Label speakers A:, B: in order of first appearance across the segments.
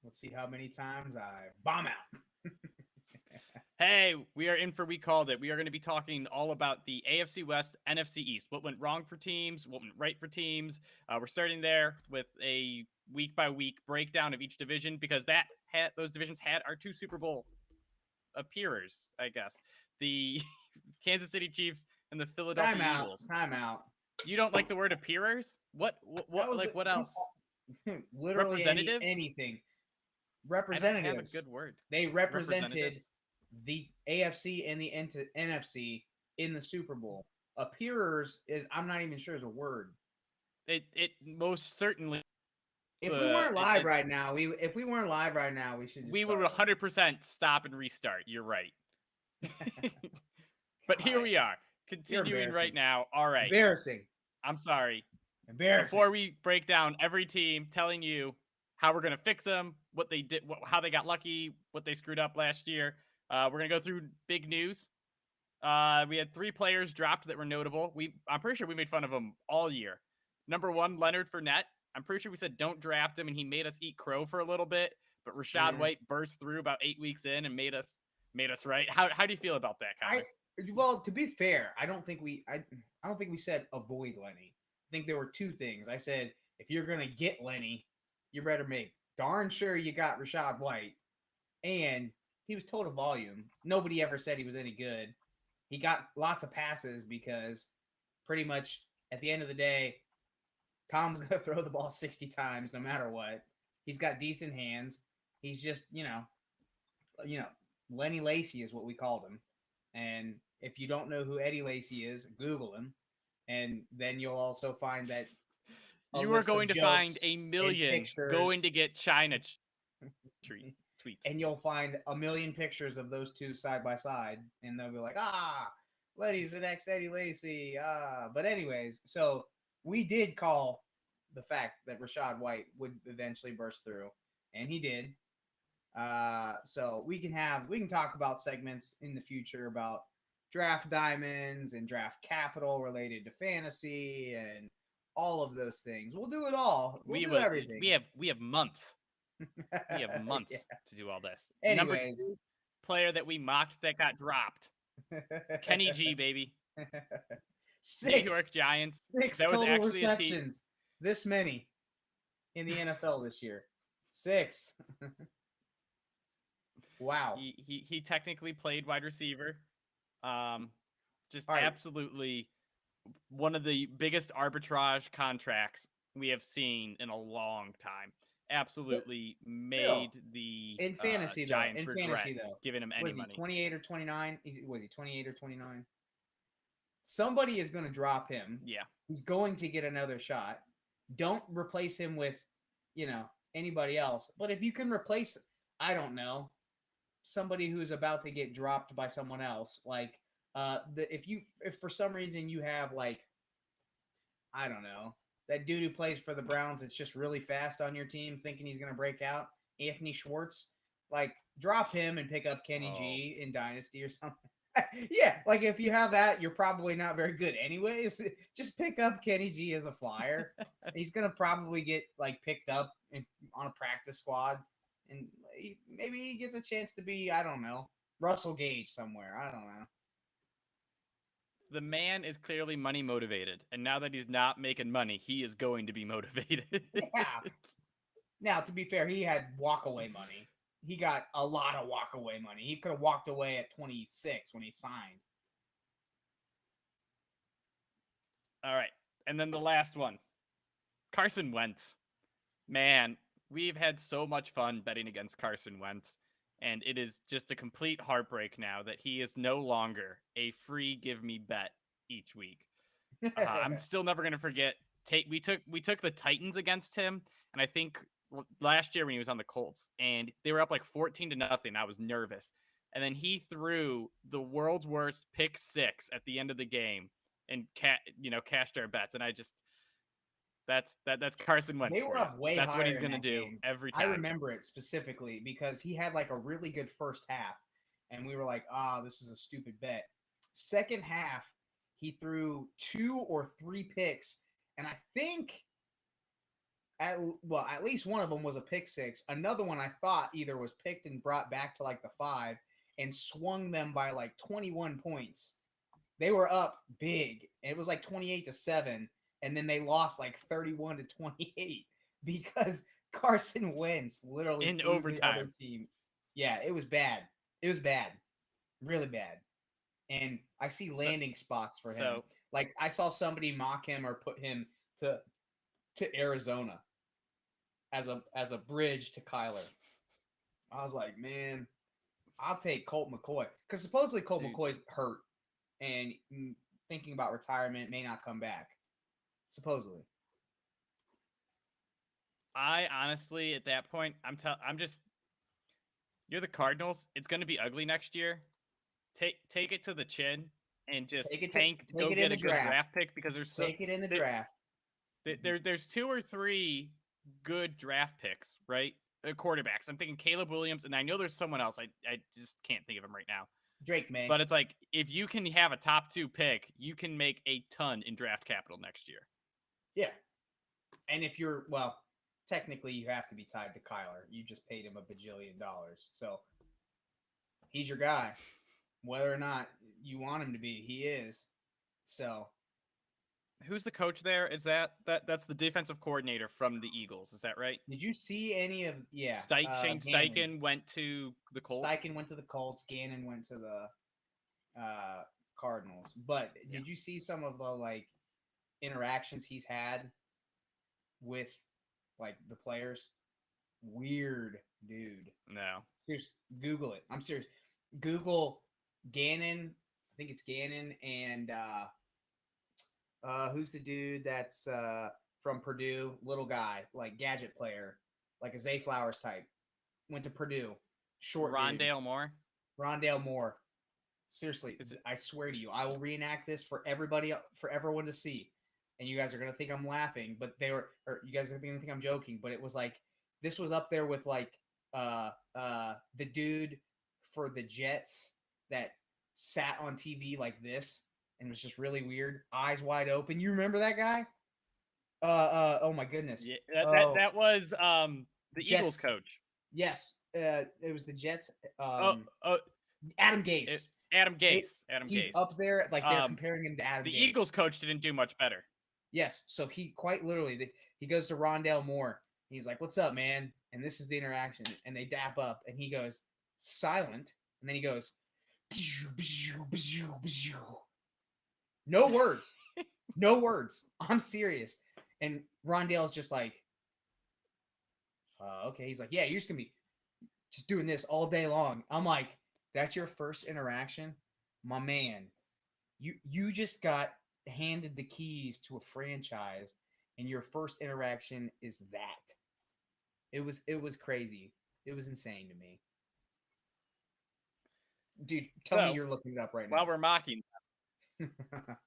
A: Let's see how many times I bomb out.
B: Hey, we are in for We Called It. We are going to be talking all about the AFC West, NFC East. What went wrong for teams, what went right for teams. We're starting there with a week by week breakdown of each division because those divisions had our two Super Bowl appearers, I guess. The Kansas City Chiefs and the
A: Time
B: Philadelphia
A: out.
B: Eagles.
A: Time out.
B: You don't like the word appearers?
A: That was
B: What else?
A: literally
B: Representatives?
A: anything.
B: I don't have a
A: Representatives.
B: good word.
A: They represented
B: Representatives?
A: the AFC and the NFC in the Super Bowl. Appearers is I'm not even sure is a word.
B: It most certainly
A: If we weren't live
B: it's
A: right now, we should just
B: we would
A: start over.
B: 100% stop and restart. You're right. But here
A: God,
B: we are,
A: you're
B: continuing right
A: embarrassing.
B: now. All right.
A: Embarrassing.
B: I'm sorry.
A: Embarrassing.
B: Before we break down every team, telling you how we're going to fix them, what they did, how they got lucky, what they screwed up last year, we're going to go through big news. We had 3 players dropped that were notable. I'm pretty sure we made fun of them all year. Number 1, Leonard Fournette. I'm pretty sure we said don't draft him, and he made us eat crow for a little bit. But Rashad White burst through about 8 weeks in and made us right. How do you feel about that, Connor?
A: Well, to be fair, I don't think we said avoid Lenny. I think there were 2 things. I said if you're gonna get Lenny, you better make darn sure you got Rashad White, and he was total volume. Nobody ever said he was any good. He got lots of passes because pretty much at the end of the day, Tom's gonna throw the ball 60 times no matter what. He's got decent hands. He's just Lenny Lacy is what we called him. And if you don't know who Eddie Lacy is, Google him, and then you'll also find that
B: you are going to find a million going to get China tweets,
A: and you'll find a million pictures of those two side by side, and they'll be like, Letty's the next Eddie Lacy. But anyways, so we did call the fact that Rashad White would eventually burst through, and he did. So we can talk about segments in the future about draft diamonds and draft capital related to fantasy and all of those things. We'll do it all. We'll do everything.
B: We have months. We have months to do all this.
A: Anyways,
B: Number 2 player that we mocked that got dropped. Kenny G, baby.
A: 6
B: New York Giants.
A: 6
B: that was
A: total
B: actually
A: receptions. This many in the NFL this year. 6. Wow.
B: He technically played wide receiver.
A: Right.
B: Absolutely one of the biggest arbitrage contracts we have seen in a long time. Absolutely made the
A: in fantasy
B: Giants regret
A: though,
B: giving him any money.
A: 28 or 29? Was he 28 or 29? Somebody is going to drop him.
B: Yeah.
A: He's going to get another shot. Don't replace him with, anybody else. But if you can replace, I don't know, somebody who's about to get dropped by someone else, like if for some reason you have like, I don't know, that dude who plays for the Browns that's just really fast on your team thinking he's going to break out, Anthony Schwartz, like drop him and pick up Kenny G in Dynasty or something. Yeah, like if you have that, you're probably not very good anyways. Just pick up Kenny G as a flyer. He's going to probably get like picked up on a practice squad, and maybe he gets a chance to be, I don't know, Russell Gage somewhere. I don't know.
B: The man is clearly money motivated, and now that he's not making money, he is going to be motivated.
A: Yeah. Now, to be fair, he had walkaway money. He got a lot of walkaway money. He could have walked away at 26 when he signed.
B: All right. And then the last one, Carson Wentz. Man, we've had so much fun betting against Carson Wentz. And it is just a complete heartbreak now that he is no longer a free give me bet each week. I'm still never going to forget. We took the Titans against him, and I think last year when he was on the Colts, and they were up like 14-0. I was nervous, and then he threw the world's worst pick 6 at the end of the game, and cashed our bets. And I just that's Carson Wentz.
A: They were up way
B: That's
A: higher
B: what he's going to do
A: game.
B: every time.
A: I remember it specifically because he had like a really good first half, and we were like, this is a stupid bet. Second half, he threw 2 or 3 picks, and I think at least one of them was a pick six. Another one I thought either was picked and brought back to like the 5 and swung them by like 21 points. They were up big. It was like 28-7, and then they lost like 31-28 because Carson Wentz literally
B: In
A: threw the other
B: overtime.
A: team. Yeah, it was bad. It was bad, really bad. And I see
B: So,
A: landing spots for him.
B: so
A: Like I saw somebody mock him or put him to Arizona as a bridge to Kyler. I was like, man, I'll take Colt McCoy because supposedly Colt
B: dude,
A: McCoy's hurt and thinking about retirement, may not come back. Supposedly.
B: I honestly, at that point, I'm just, you're the Cardinals. It's going to be ugly next year. Take it to the chin and just
A: Take
B: go
A: it in
B: get
A: the
B: a good
A: draft.
B: draft pick because
A: Take it in the draft.
B: there's 2 or 3 good draft picks, right? Quarterbacks. I'm thinking Caleb Williams, and I know there's someone else. I just can't think of him right now.
A: Drake May.
B: But it's like, if you can have a top 2 pick, you can make a ton in draft capital next year.
A: Yeah. And if you're, well, technically you have to be tied to Kyler. You just paid him $1 bajillion. So he's your guy. Whether or not you want him to be, he is. So
B: Who's the coach there? Is that's the defensive coordinator from the Eagles? Is that right?
A: did you see any of
B: Shane
A: Gannon.
B: Steichen went to the Colts.
A: Steichen went to the Colts. Gannon went to the Cardinals. But did you see some of the like interactions he's had with like the players? Weird, dude.
B: No.
A: Serious. Google it. I'm serious. Google Gannon. I think it's Gannon and who's the dude that's from Purdue? Little guy, like gadget player, like a Zay Flowers type. Went to Purdue. Short
B: Rondale Moore.
A: Rondale Moore. Seriously, I swear to you, I will reenact this for everybody, for everyone to see. And you guys are gonna think I'm laughing, but you guys are gonna think I'm joking. But it was like this was up there with like the dude for the Jets that sat on TV like this and was just really weird, eyes wide open. You remember that guy? Oh my goodness.
B: Yeah, that was the
A: Jets.
B: Eagles coach.
A: Yes, it was the Jets. Adam Gase.
B: Adam Gase.
A: He's up there, like they're comparing him to Adam Gase.
B: The Eagles coach didn't do much better.
A: Yes, so he quite literally he goes to Rondale Moore. He's like, "What's up, man?" And this is the interaction, and they dap up, and he goes silent, and then he goes, no words, no words. I'm serious. And Rondale's just like, okay. He's like, yeah, you're just gonna be just doing this all day long. I'm like, that's your first interaction, my man. You just got handed the keys to a franchise, and your first interaction is that. It was crazy. It was insane to me. Dude, tell me you're looking it up right now.
B: While we're mocking them,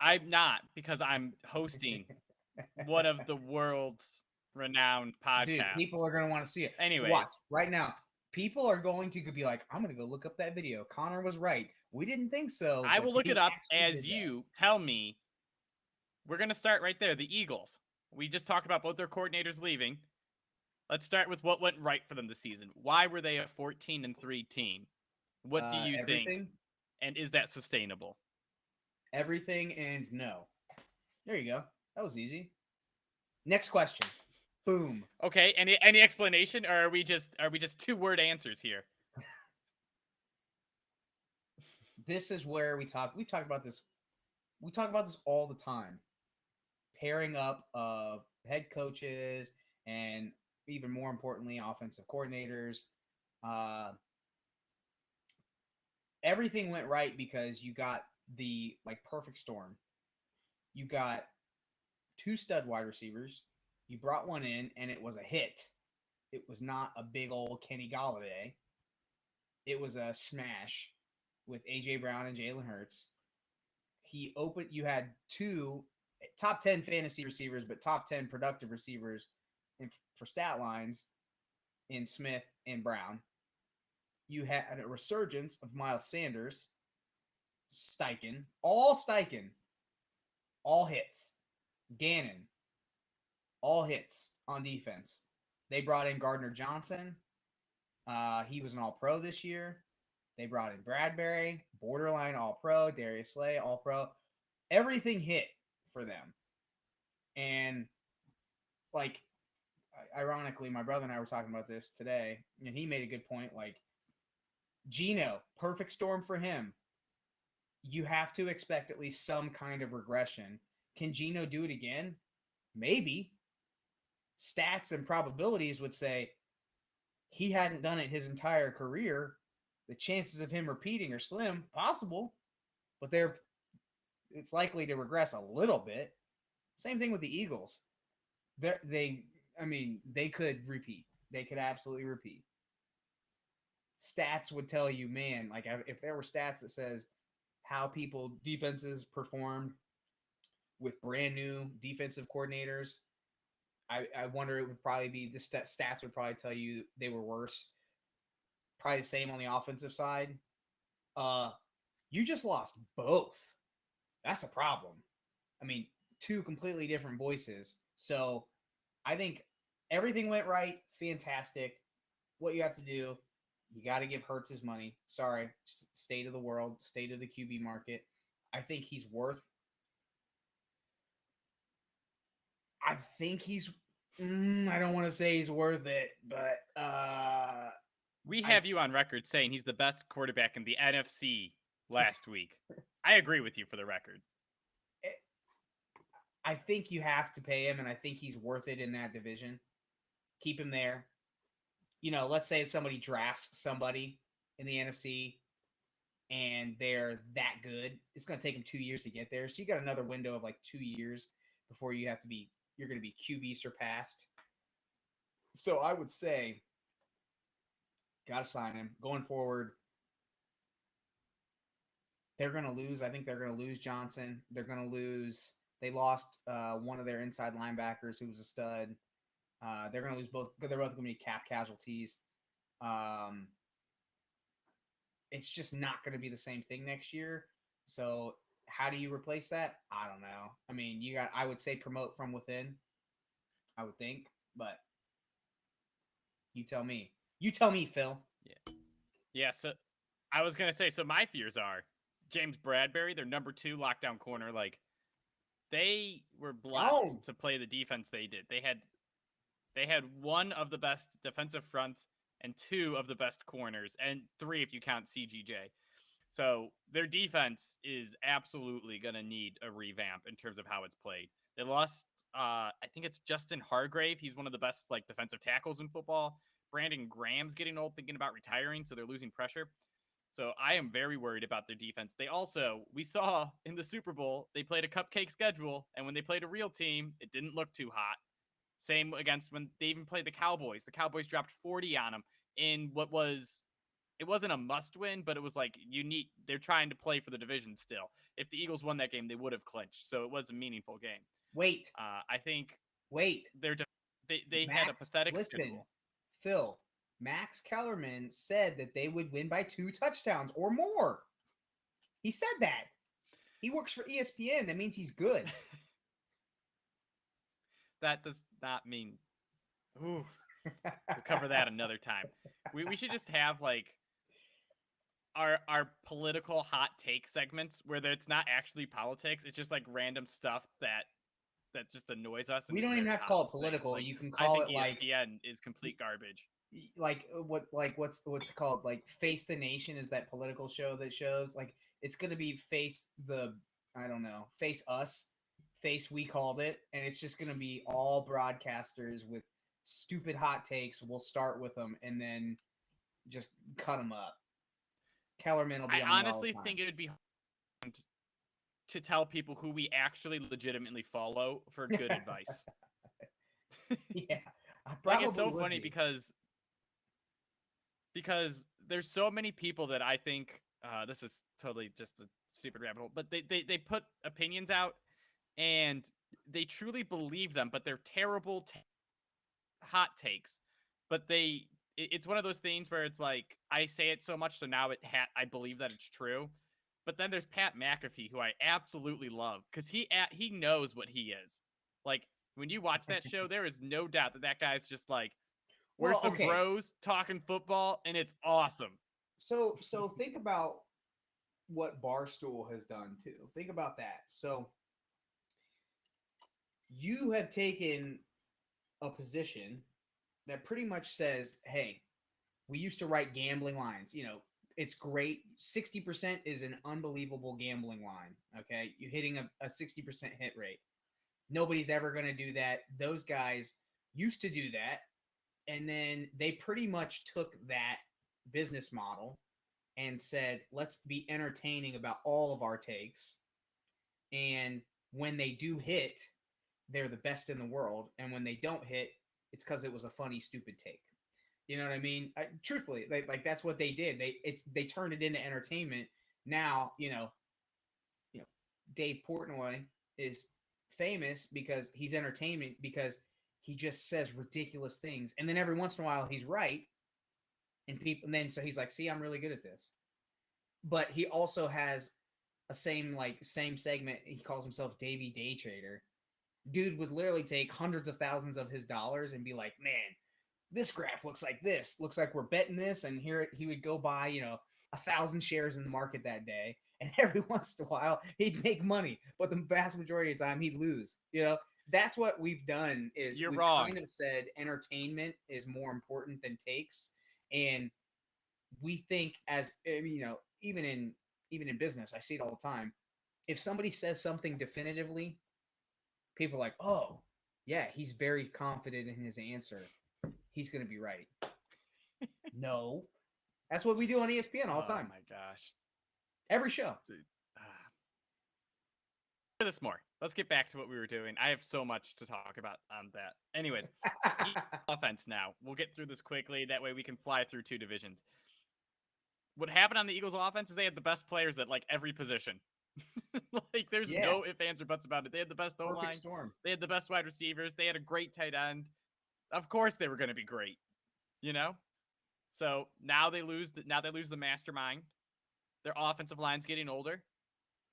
B: I'm not, because I'm hosting one of the world's renowned podcasts.
A: Dude, people are going to want to see it.
B: Anyways.
A: Watch, right now. People are going to be like, I'm going to go look up that video. Connor was right. We didn't think so.
B: I will look it up as you tell me. We're going to start right there. The Eagles. We just talked about both their coordinators leaving. Let's start with what went right for them this season. Why were they a 14-3 team? What do you think? And is that sustainable?
A: Everything and no. There you go. That was easy. Next question. Boom.
B: Okay. Any explanation, or are we just 2-word answers here?
A: This is where we talk about this. We talk about this all the time. Pairing up of head coaches and even more importantly, offensive coordinators. Everything went right because you got the perfect storm. You got 2 stud wide receivers. You brought one in, and it was a hit. It was not a big old Kenny Golladay. It was a smash with A.J. Brown and Jalen Hurts. You had 2 top 10 fantasy receivers, but top 10 productive receivers for stat lines in Smith and Brown. You had a resurgence of Miles Sanders, Steichen, all hits. Gannon, all hits on defense. They brought in Gardner Johnson. He was an All-Pro this year. They brought in Bradbury, borderline All-Pro, Darius Slay, All-Pro. Everything hit for them. And like, ironically, my brother and I were talking about this today, and he made a good point. Like, Geno, perfect storm for him. You have to expect at least some kind of regression. Can Geno do it again? Maybe. Stats and probabilities would say he hadn't done it his entire career. The chances of him repeating are slim, possible, but it's likely to regress a little bit. Same thing with the Eagles. They could repeat. They could absolutely repeat. Stats would tell you, man, like if there were stats that says how defenses performed with brand new defensive coordinators, I wonder it would probably be the stats would probably tell you they were worse. Probably the same on the offensive side. You just lost both. That's a problem. I mean, two completely different voices. So I think everything went right. Fantastic. What you have to do, you got to give Hurts his money. Sorry, state of the world, state of the QB market. I think he's worth. I don't want to say he's worth it, but
B: we have you on record saying he's the best quarterback in the NFC last week. I agree with you for the record.
A: I think you have to pay him, and I think he's worth it in that division. Keep him there. Let's say somebody drafts somebody in the NFC and they're that good. It's going to take them 2 years to get there. So you got another window of like 2 years before you're going to be QB surpassed. So I would say, got to sign him. Going forward, they're going to lose. I think they're going to lose Johnson. They're going to lose. They lost one of their inside linebackers who was a stud. They're going to lose both. They're both going to be cap casualties. It's just not going to be the same thing next year. So how do you replace that? I don't know. I mean, I would say promote from within. I would think, but you tell me. You tell me, Phil.
B: Yeah. So I was going to say, so my fears are James Bradbury, their number 2 lockdown corner. Like, they were blessed to play the defense they did. They had one of the best defensive fronts and 2 of the best corners, and 3 if you count CGJ. So their defense is absolutely going to need a revamp in terms of how it's played. They lost, I think it's Justin Hargrave. He's one of the best defensive tackles in football. Brandon Graham's getting old, thinking about retiring, so they're losing pressure. So I am very worried about their defense. We saw in the Super Bowl, they played a cupcake schedule, and when they played a real team, it didn't look too hot. Same against when they even played the Cowboys. The Cowboys dropped 40 on them in it wasn't a must win, but it was they're trying to play for the division still. If the Eagles won that game, they would have clinched. So it was a meaningful game. I think they had a pathetic schedule.
A: Phil, Max Kellerman said that they would win by 2 touchdowns or more. He said that. He works for ESPN. That means he's good.
B: That does not mean. Ooh, we'll cover that another time. We should just have our political hot take segments where it's not actually politics. It's just random stuff that just annoys us.
A: We don't even have to call it political. You can call it
B: ESPN is complete garbage.
A: What's it called? Face the Nation is that political show that shows it's going to be Face Us. Face We Called It, and it's just going to be all broadcasters with stupid hot takes. We'll start with them and then just cut them up. Kellerman will be on. I
B: honestly think it would be hard to tell people who we actually legitimately follow for good advice.
A: Yeah,
B: it's so funny because there's so many people that I think this is totally just a stupid rabbit hole, but they put opinions out and they truly believe them, but they're terrible hot takes. But it's one of those things where it's I say it so much, so now I believe that it's true. But then there's Pat McAfee, who I absolutely love because he knows what he is. When you watch that show, there is no doubt that guy's just like, we're
A: Well,
B: some
A: okay.
B: bros talking football, and it's awesome.
A: So think about what Barstool has done too. Think about that. So you have taken a position that pretty much says, hey, we used to write gambling lines. It's great. 60% is an unbelievable gambling line. Okay. You're hitting a 60% hit rate. Nobody's ever going to do that. Those guys used to do that. And then they pretty much took that business model and said, let's be entertaining about all of our takes. And when they do hit, they're the best in the world. And when they don't hit, it's because it was a funny, stupid take. You know what I mean? Truthfully, like that's what they did. They turned it into entertainment. Now, Dave Portnoy is famous because he's entertainment because he just says ridiculous things, and then every once in a while he's right, and then so he's like, "See, I'm really good at this." But he also has a same segment. He calls himself Davey Day Trader. Dude would literally take hundreds of thousands of his dollars and be like, "Man, this graph looks like this. Looks like we're betting this." And here he would go buy, 1,000 shares in the market that day. And every once in a while, he'd make money, but the vast majority of the time, he'd lose. That's what we've done. Is
B: You're
A: we've
B: wrong.
A: kind of said entertainment is more important than takes, and we think even in business, I see it all the time. If somebody says something definitively, people are like, "Oh, yeah, he's very confident in his answer. He's going to be right." No. That's what we do on ESPN all the time.
B: Oh my gosh.
A: Every show.
B: This more. Let's get back to what we were doing. I have so much to talk about on that. Anyways, offense now. We'll get through this quickly. That way we can fly through two divisions. What happened on the Eagles offense is they had the best players at like every position. Like there's no ifs, ands, or buts about it. They had the best O-line. They had the best wide receivers. They had a great tight end. Of course they were going to be great. So now they lose the mastermind. Their offensive line's getting older.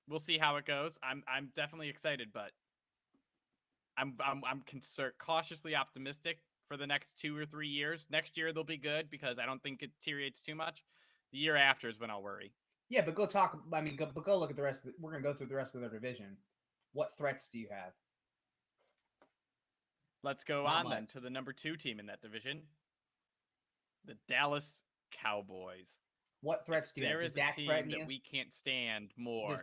B: We'll see how it goes. I'm definitely excited, but I'm cautiously optimistic for the next 2 or 3 years. Next year they'll be good because I don't think it deteriorates too much. The year after is when I'll worry.
A: Yeah, but go look at the rest. We're gonna go through the rest of their division. What threats do you have?
B: Let's go on then to the number 2 team in that division, the Dallas Cowboys.
A: What threats do you have?
B: There is a team that we can't stand more.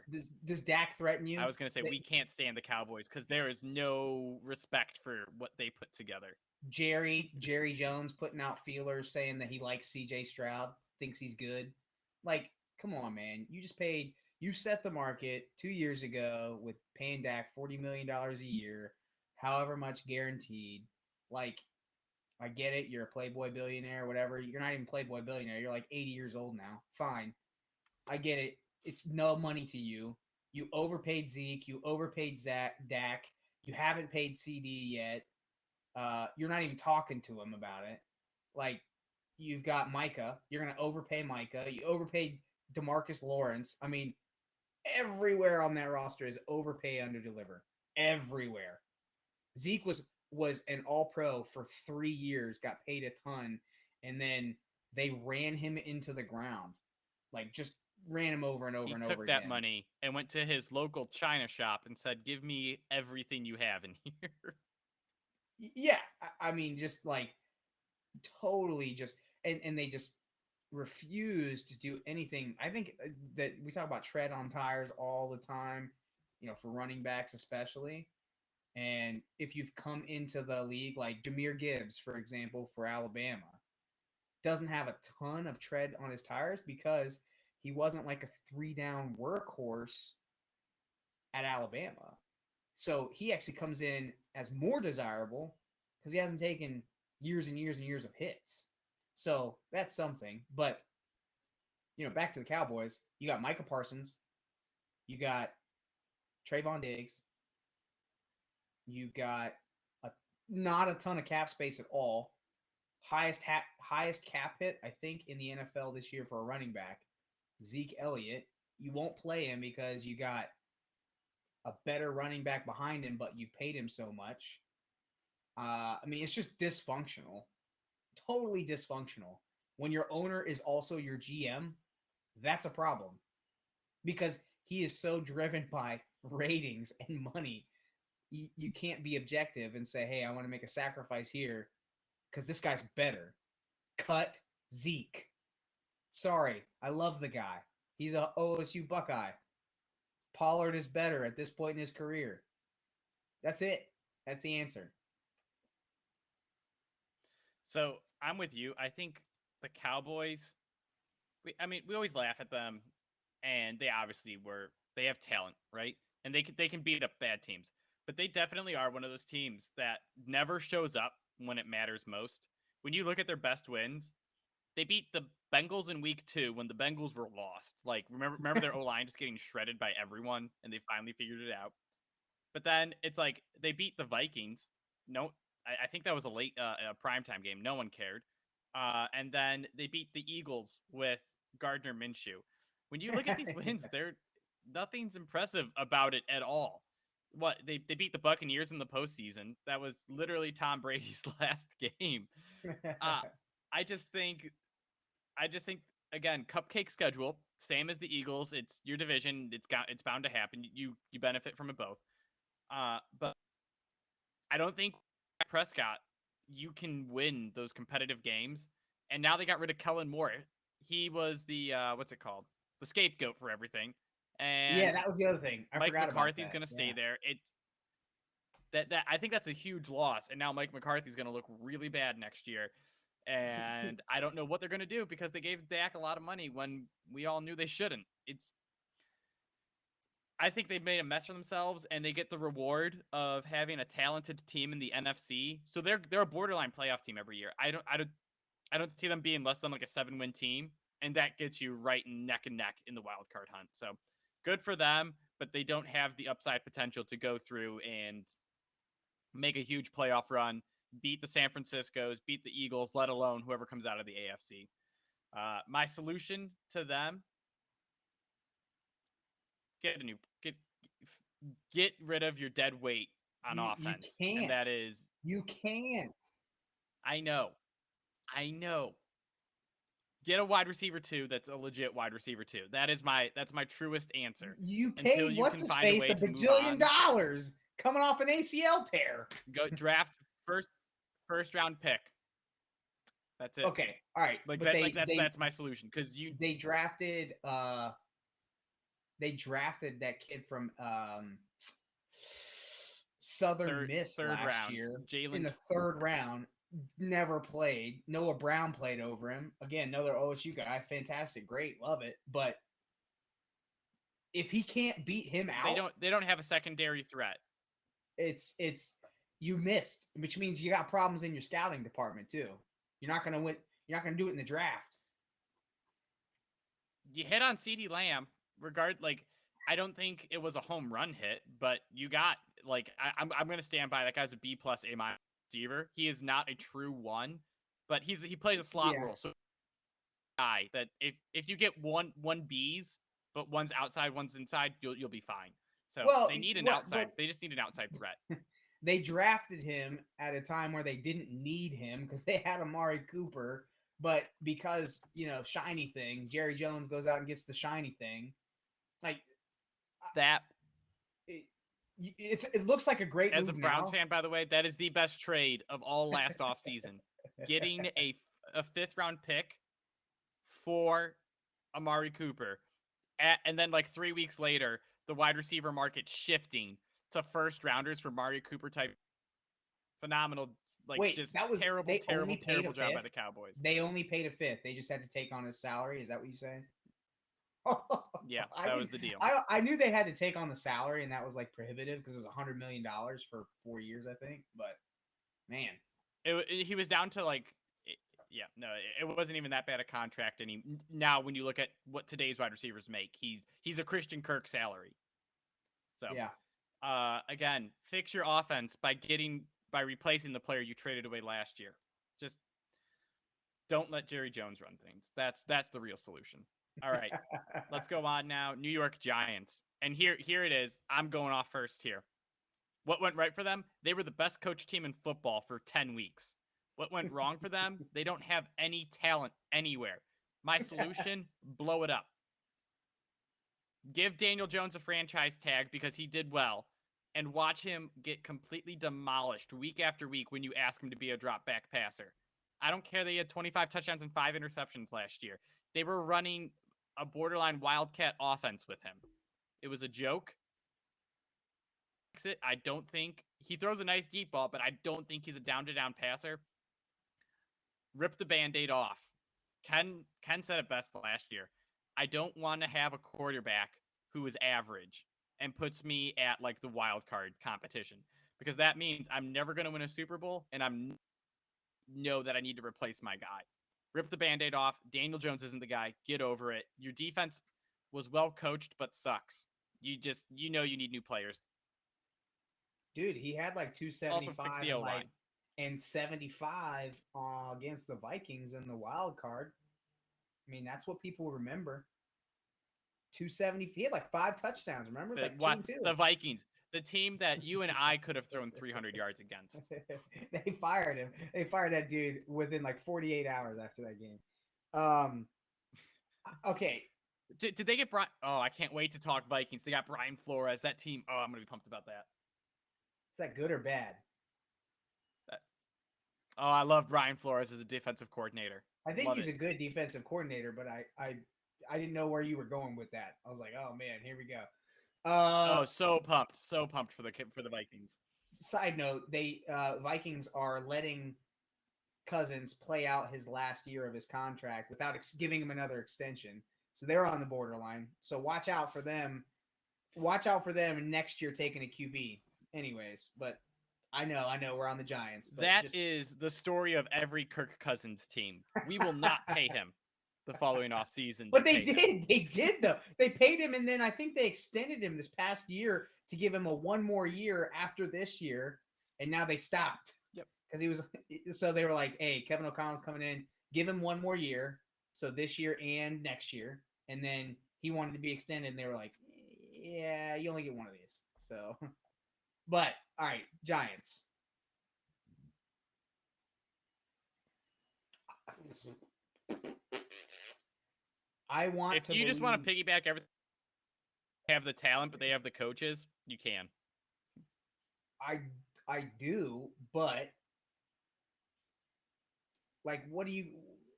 A: Does Dak threaten you?
B: I was going to say we can't stand the Cowboys because there is no respect for what they put together.
A: Jerry Jones putting out feelers saying that he likes C.J. Stroud, thinks he's good. Like, come on, man. You set the market 2 years ago with paying Dak $40 million a year, however much guaranteed. Like, I get it. You're a Playboy billionaire, whatever. You're not even Playboy billionaire. You're like 80 years old now. Fine. I get it. It's no money to you. You overpaid Zeke. You overpaid Dak. You haven't paid CD yet. You're not even talking to him about it. Like, you've got Micah. You're going to overpay Micah. You overpaid DeMarcus Lawrence. I mean, everywhere on that roster is overpay, underdeliver. Everywhere. Zeke was an all-pro for 3 years, got paid a ton, and then they ran him into the ground. Like, just ran him over and over and over again.
B: He took that money and went to his local China shop and said, "Give me everything you have in here."
A: Yeah, I mean, just like totally just, and they just refused to do anything. I think that we talk about tread on tires all the time, for running backs especially. And if you've come into the league, like Jahmyr Gibbs, for example, for Alabama, doesn't have a ton of tread on his tires because he wasn't like a 3-down workhorse at Alabama. So he actually comes in as more desirable because he hasn't taken years and years and years of hits. So that's something. But, back to the Cowboys, you got Micah Parsons, you got Trayvon Diggs, you've got not a ton of cap space at all. Highest cap hit, I think, in the NFL this year for a running back, Zeke Elliott. You won't play him because you got a better running back behind him, but you've paid him so much. I mean, it's just dysfunctional, totally dysfunctional. When your owner is also your GM, that's a problem because he is so driven by ratings and money. You can't be objective and say, hey, I want to make a sacrifice here because this guy's better. Cut Zeke. Sorry, I love the guy. He's a OSU Buckeye. Pollard is better at this point in his career. That's it. That's the answer.
B: So I'm with you. I think the Cowboys. We always laugh at them, and they have talent, right? And they can beat up bad teams, but they definitely are one of those teams that never shows up when it matters most. When you look at their best wins, they beat the Bengals in week 2 when the Bengals were lost. Like remember their O line just getting shredded by everyone, and they finally figured it out. But then it's like they beat the Vikings. No, I think that was a late primetime game. No one cared. And then they beat the Eagles with Gardner Minshew. When you look at these wins, nothing's impressive about it at all. What they beat the Buccaneers in the postseason. That was literally Tom Brady's last game. I just think again, cupcake schedule, same as the Eagles. It's your division. It's bound to happen. You benefit from it both. But I don't think Prescott, you can win those competitive games. And now they got rid of Kellen Moore. He was the what's it called? The scapegoat for everything. And
A: yeah, that was the other thing.
B: Mike McCarthy's going to stay there. I think that's a huge loss. And now Mike McCarthy's going to look really bad next year. And I don't know what they're going to do because they gave Dak a lot of money when we all knew they shouldn't. I think they've made a mess for themselves, and they get the reward of having a talented team in the NFC. So they're a borderline playoff team every year. I don't see them being less than like a 7-win team, and that gets you right neck and neck in the wild card hunt. So good for them, but they don't have the upside potential to go through and make a huge playoff run, beat the San Franciscos, beat the Eagles, let alone whoever comes out of the AFC. My solution to them: get rid of your dead weight on offense.
A: You can't.
B: And that is,
A: you can't.
B: I know. Get a wide receiver 2 that's a legit wide receiver 2. That's my truest answer.
A: You paid what's his face $1 bajillion coming off an ACL tear.
B: Go draft first round pick. That's it.
A: Okay, all right.
B: Like
A: but
B: that's my solution because
A: they drafted that kid from Southern Miss last year in the 3rd round. Never played. Noah Brown played over him. Again, another OSU guy. Fantastic, great, love it. But if he can't beat him out,
B: they don't have a secondary threat.
A: It's you missed, which means you got problems in your scouting department too. You're not gonna win. You're not gonna do it in the draft.
B: You hit on CeeDee Lamb. I don't think it was a home run hit, but you got I'm gonna stand by that guy's a B+ A- receiver. He is not a true 1, but he plays a slot role. So guy that if you get one B's, but one's outside, one's inside, you'll be fine. So they need an outside. They just need an outside threat.
A: They drafted him at a time where they didn't need him because they had Amari Cooper, but because shiny thing, Jerry Jones goes out and gets the shiny thing, like
B: that.
A: It looks like a great move.
B: As a Browns fan, by the way, that is the best trade of all last offseason. Getting a 5th round pick for Amari Cooper, and then 3 weeks later, the wide receiver market shifting to 1st rounders for Amari Cooper type. Phenomenal, terrible job by the Cowboys.
A: They only paid a 5th. They just had to take on his salary. Is that what you're saying?
B: Yeah, that was the deal.
A: I knew they had to take on the salary, and that was prohibitive because it was $100 million for 4 years, I think. But man,
B: he was down to it wasn't even that bad a contract. And now when you look at what today's wide receivers make, he's a Christian Kirk salary. So
A: yeah,
B: again, fix your offense by replacing the player you traded away last year. Just don't let Jerry Jones run things. That's the real solution. All right, let's go on now. New York Giants. And here it is. I'm going off first here. What went right for them? They were the best coach team in football for 10 weeks. What went wrong for them? They don't have any talent anywhere. My solution, blow it up. Give Daniel Jones a franchise tag because he did well, and watch him get completely demolished week after week when you ask him to be a drop back passer. I don't care that he had 25 touchdowns and 5 interceptions last year. They were running a borderline wildcat offense with him. It was a joke. I don't think he throws a nice deep ball, but I don't think he's a down-to-down passer. Rip the Band-Aid off. Ken said it best last year. I don't want to have a quarterback who is average and puts me at like the wild card competition, because that means I'm never going to win a Super Bowl, and I'm know that I need to replace my guy. Rip the Band-Aid off. Daniel Jones isn't the guy. Get over it. Your defense was well coached but sucks. You know you need new players.
A: Dude, he had like
B: Also fix
A: 275
B: the O-line.
A: and 75 against the Vikings in the wild card. I mean, that's what people remember. 270. He had like 5 touchdowns. Remember, it was like 2-2.
B: The Vikings, the team that you and I could have thrown 300 yards against.
A: They fired him. They fired that dude within like 48 hours after that game. Okay.
B: Did they get Brian? Oh, I can't wait to talk Vikings. They got Brian Flores. That team. Oh, I'm gonna be pumped about that.
A: Is that good or bad?
B: Oh, I love Brian Flores as a defensive coordinator.
A: I think he's a good defensive coordinator, but I didn't know where you were going with that. I was like, oh man, here we go.
B: So pumped for the Vikings.
A: Side note: they Vikings are letting Cousins play out his last year of his contract without giving him another extension. So they're on the borderline. So watch out for them. Watch out for them next year taking a QB. Anyways, but I know we're on the Giants. But
B: that is the story of every Kirk Cousins team. We will not pay him the following offseason.
A: But they did. They did, though. They paid him, and then I think they extended him this past year to give him a 1 more year after this year, and now they stopped.
B: Yep.
A: Because he was – so they were like, hey, Kevin O'Connell's coming in. Give him 1 more year, so this year and next year. And then he wanted to be extended, and they were like, yeah, you only get 1 of these. So – but, all right, Giants. I want
B: if
A: to
B: you just want to piggyback everything, have the talent, but they have the coaches, you can.
A: I do, but like,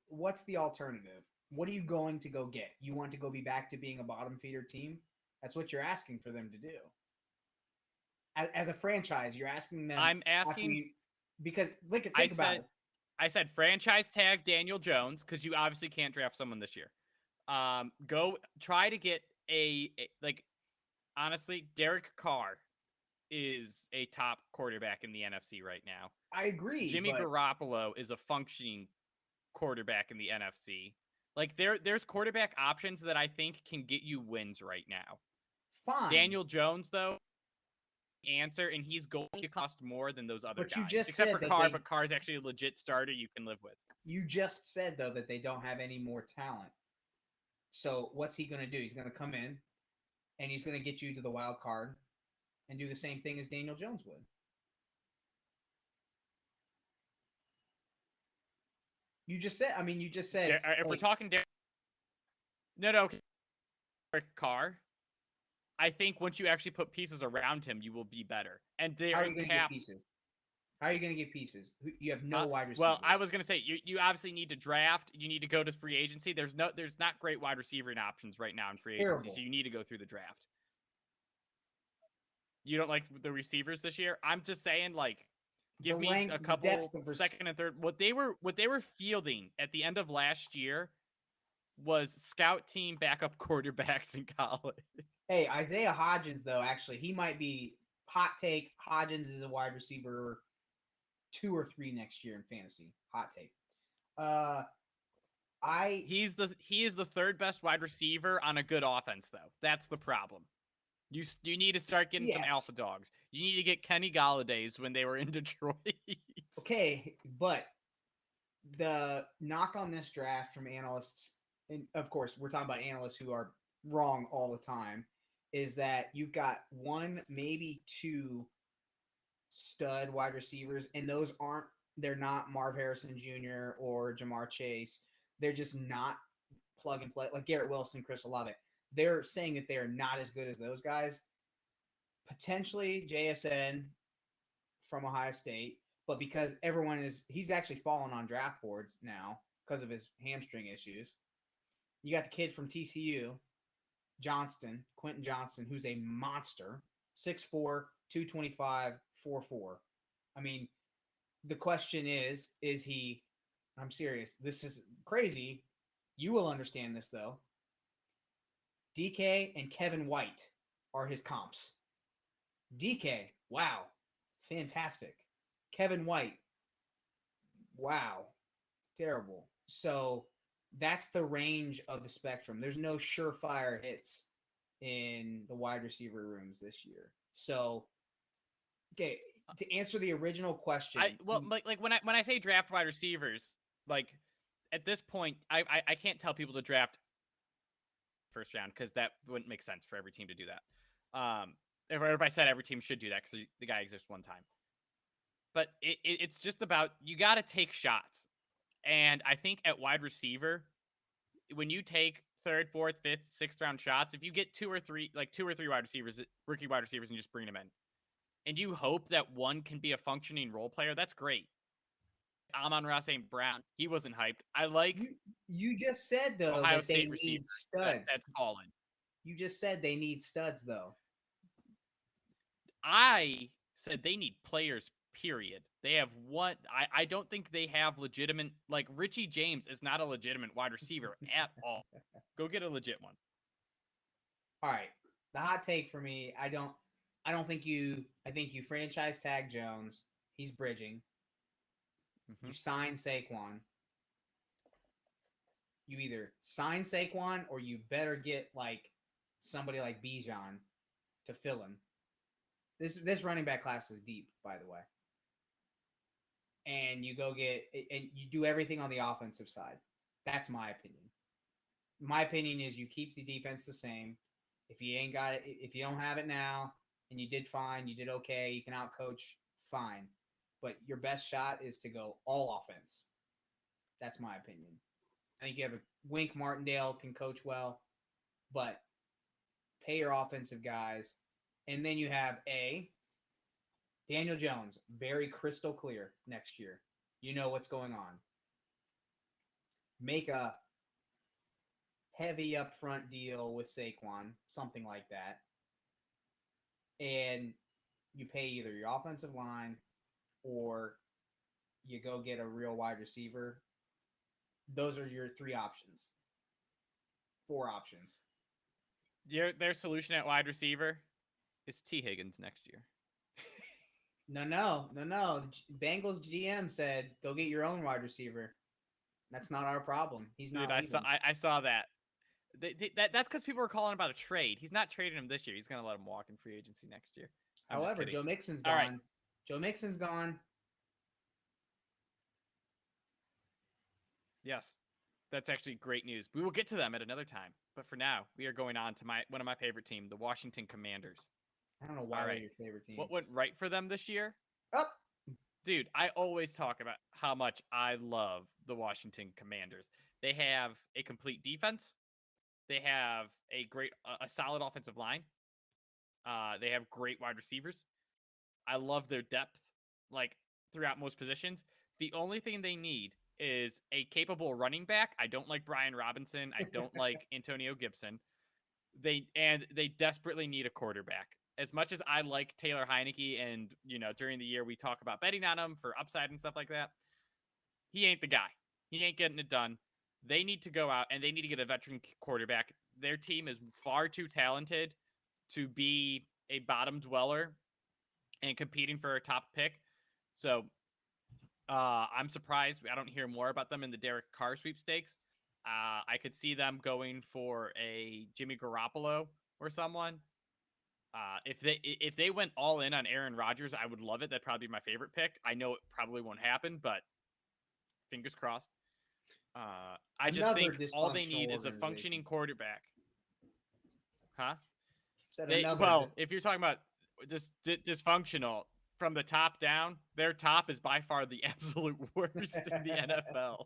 A: what's the alternative? What are you going to go get? You want to go be back to being a bottom feeder team? That's what you're asking for them to do. As a franchise, you're asking them.
B: I'm asking
A: because think about it.
B: I said franchise tag Daniel Jones because you obviously can't draft someone this year. Go try to get honestly, Derek Carr is a top quarterback in the NFC right now.
A: I agree.
B: Jimmy Garoppolo is a functioning quarterback in the NFC. Like there's quarterback options that I think can get you wins right now.
A: Fine.
B: Daniel Jones though, answer, and he's going to cost more than those other guys.
A: You just
B: except
A: said
B: for Carr, but Carr's actually a legit starter you can live with.
A: You just said though that they don't have any more talent. So what's he going to do? He's going to come in and he's going to get you to the wild card and do the same thing as Daniel Jones would. You just said.
B: If we're talking no, Carr. I think once you actually put pieces around him, you will be better. And they
A: are going to get pieces. How are you going to get pieces? You have no wide receiver.
B: Well, I was going to say you obviously need to draft. You need to go to free agency. There's not great wide receiving options right now in free agency, so you need to go through the draft. You don't like the receivers this year? I'm just saying, like, give me a couple second and third. What they were fielding at the end of last year was scout team backup quarterbacks in college.
A: Hey, Isaiah Hodgins, though, actually, he might be hot take. Hodgins is a wide receiver 2 or 3 next year in fantasy. Hot take.
B: He is the third best wide receiver on a good offense, though. That's the problem. You need to start getting some alpha dogs. You need to get Kenny Galladay's when they were in Detroit.
A: Okay, but the knock on this draft from analysts, and of course we're talking about analysts who are wrong all the time, is that you've got 1, maybe 2 stud wide receivers, and they're not Marv Harrison Jr. or Jamar Chase. They're just not plug and play like Garrett Wilson, Chris Olave. They're saying that they are not as good as those guys. Potentially JSN from Ohio State, but because he's actually fallen on draft boards now because of his hamstring issues. You got the kid from TCU, Quentin Johnston, who's a monster, 6'4", 225, 4'4". I mean, the question is he, I'm serious, this is crazy. You will understand this, though. DK and Kevin White are his comps. DK, wow, fantastic. Kevin White, wow, terrible. So that's the range of the spectrum. There's no surefire hits in the wide receiver rooms this year. So, okay, to answer the original question,
B: like when I say draft wide receivers, like at this point, I can't tell people to draft first round because that wouldn't make sense for every team to do that. If I said every team should do that because the guy exists one time, but it's just about you got to take shots, and I think at wide receiver, when you take third, fourth, fifth, sixth round shots, if you get two or three wide receivers, rookie wide receivers, and just bring them in, and you hope that one can be a functioning role player, that's great. Amon-Ra St. Brown, he wasn't hyped. I like
A: you just said though
B: Ohio
A: that
B: State
A: they
B: receiver
A: need studs.
B: that's fallen.
A: You just said they need studs though.
B: I said they need players, period. They have one. I don't think they have legitimate, like Richie James is not a legitimate wide receiver at all. Go get a legit one.
A: All right. The hot take for me, I think you franchise tag Jones. He's bridging. Mm-hmm. You sign Saquon. You either sign Saquon or you better get like somebody like Bijan to fill him. This running back class is deep, by the way. And you do everything on the offensive side. That's my opinion. My opinion is you keep the defense the same. If you ain't got it, if you don't have it now, and you did fine, you did okay, you can outcoach, fine. But your best shot is to go all offense. That's my opinion. I think you have a Wink Martindale can coach well, but pay your offensive guys. And then you have Daniel Jones, very crystal clear next year. You know what's going on. Make a heavy upfront deal with Saquon, something like that. And you pay either your offensive line or you go get a real wide receiver. Those are your 4 options.
B: Their solution at wide receiver is T. Higgins next year.
A: No. Bengals GM said, go get your own wide receiver. That's not our problem. He's not.
B: Dude, I saw that. That's because people were calling about a trade. He's not trading him this year. He's going to let him walk in free agency next year.
A: However, Joe Mixon's gone. Right. Joe Mixon's gone.
B: Yes, that's actually great news. We will get to them at another time. But for now, we are going on to one of my favorite team, the Washington Commanders.
A: I don't know why they're your favorite team.
B: What went right for them this year?
A: Oh.
B: Dude, I always talk about how much I love the Washington Commanders. They have a complete defense. They have a solid offensive line. They have great wide receivers. I love their depth, like throughout most positions. The only thing they need is a capable running back. I don't like Brian Robinson. I don't like Antonio Gibson. They desperately need a quarterback. As much as I like Taylor Heineke, and during the year we talk about betting on him for upside and stuff like that, he ain't the guy. He ain't getting it done. They need to go out and they need to get a veteran quarterback. Their team is far too talented to be a bottom dweller and competing for a top pick. So I'm surprised I don't hear more about them in the Derek Carr sweepstakes. I could see them going for a Jimmy Garoppolo or someone. If they went all in on Aaron Rodgers, I would love it. That'd probably be my favorite pick. I know it probably won't happen, but fingers crossed. I just think all they need is a functioning quarterback. Huh?
A: If you're
B: talking about just dysfunctional, from the top down, their top is by far the absolute worst in the NFL.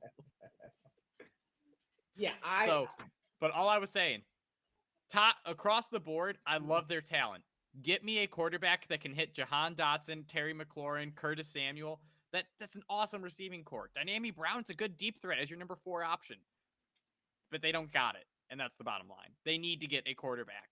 A: Yeah,
B: But all I was saying, top across the board, I love their talent. Get me a quarterback that can hit Jahan Dotson, Terry McLaurin, Curtis Samuel. That's an awesome receiving core. Dynami Brown's a good deep threat as your number 4 option. But they don't got it, and that's the bottom line. They need to get a quarterback.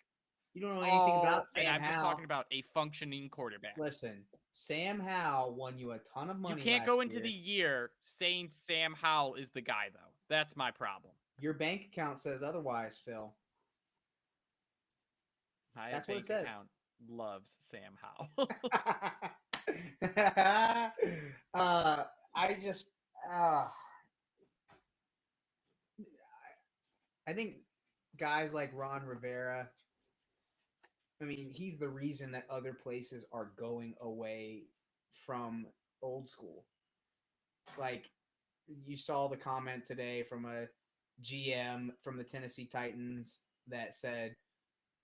A: You don't know anything about
B: And
A: Sam
B: I'm just
A: Howell.
B: talking about a functioning quarterback.
A: Listen, Sam Howell won you a ton of money.
B: You can't go into
A: year.
B: the year saying Sam Howell is the guy, though. That's my problem.
A: Your bank account says otherwise, Phil.
B: That's what it says. Account loves Sam Howell.
A: I think guys like Ron Rivera, I mean, he's the reason that other places are going away from old school. Like, you saw the comment today from a GM from the Tennessee Titans that said,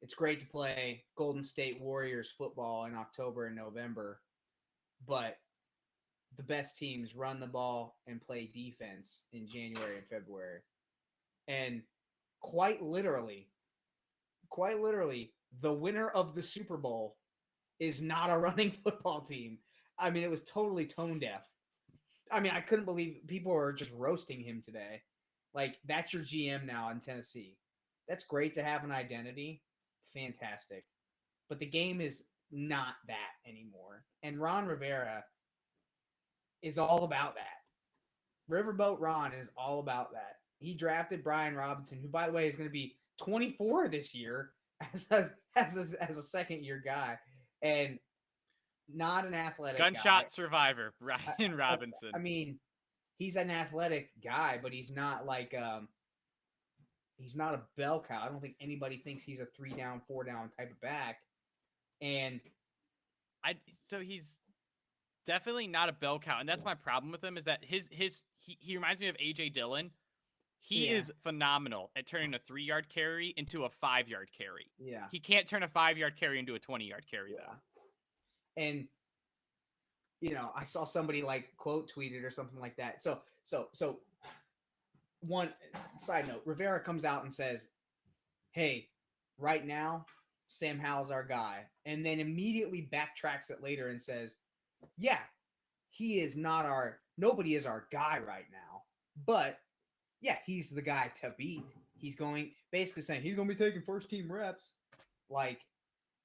A: it's great to play Golden State Warriors football in October and November, but the best teams run the ball and play defense in January and February. And quite literally, the winner of the Super Bowl is not a running football team. I mean, it was totally tone deaf. I mean, I couldn't believe people were just roasting him today. Like, that's your GM now in Tennessee. That's great to have an identity. Fantastic. But the game is not that anymore. And Ron Rivera is all about that. Riverboat Ron is all about that. He drafted Brian Robinson, who, by the way, is going to be 24 this year as a second-year guy. And not an athletic
B: gunshot
A: guy.
B: Survivor, Brian Robinson.
A: I mean, he's an athletic guy, but he's not like he's not a bell cow. I don't think anybody thinks he's a 3-down, 4-down type of back. And
B: so he's definitely not a bell cow, and that's my problem with him is that he reminds me of AJ Dillon. He is phenomenal at turning a 3-yard carry into a 5-yard carry.
A: Yeah.
B: He can't turn a 5-yard carry into a 20-yard carry though.
A: And you know, I saw somebody like quote tweeted or something like that. So one side note, Rivera comes out and says, "Hey, right now, Sam Howell's our guy," and then immediately backtracks it later and says, "Yeah, nobody is our guy right now, but yeah, he's the guy to beat. He's basically saying he's going to be taking first team reps." Like,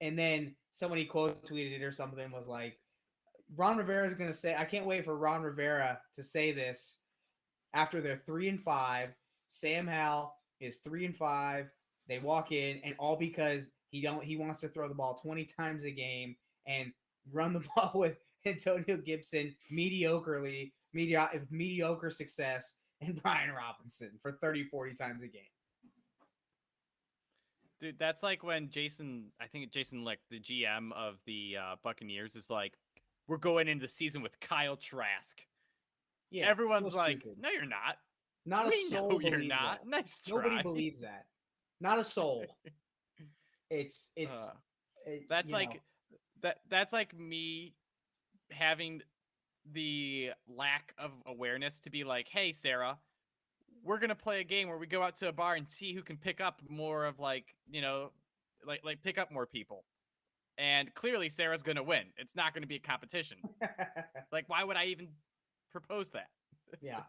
A: and then somebody quote tweeted it or something was like, Ron Rivera is going to say, I can't wait for Ron Rivera to say this after they're 3-5. Sam Howell is 3-5. They walk in, and all because he wants to throw the ball 20 times a game and run the ball with Antonio Gibson mediocre success, and Brian Robinson for 30, 40 times a game.
B: Dude, that's like when Jason Lick, the GM of the Buccaneers, is like, we're going into the season with Kyle Trask. Yeah, everyone's so like, stupid. No, you're not.
A: Not a soul believes you're not.
B: That. Nice try.
A: Nobody believes that. Not a soul.
B: That's like that's like me having the lack of awareness to be like, hey, Sarah, we're gonna play a game where we go out to a bar and see who can pick up more of like pick up more people. And clearly Sarah's gonna win. It's not gonna be a competition. Like, why would I even propose that?
A: Yeah.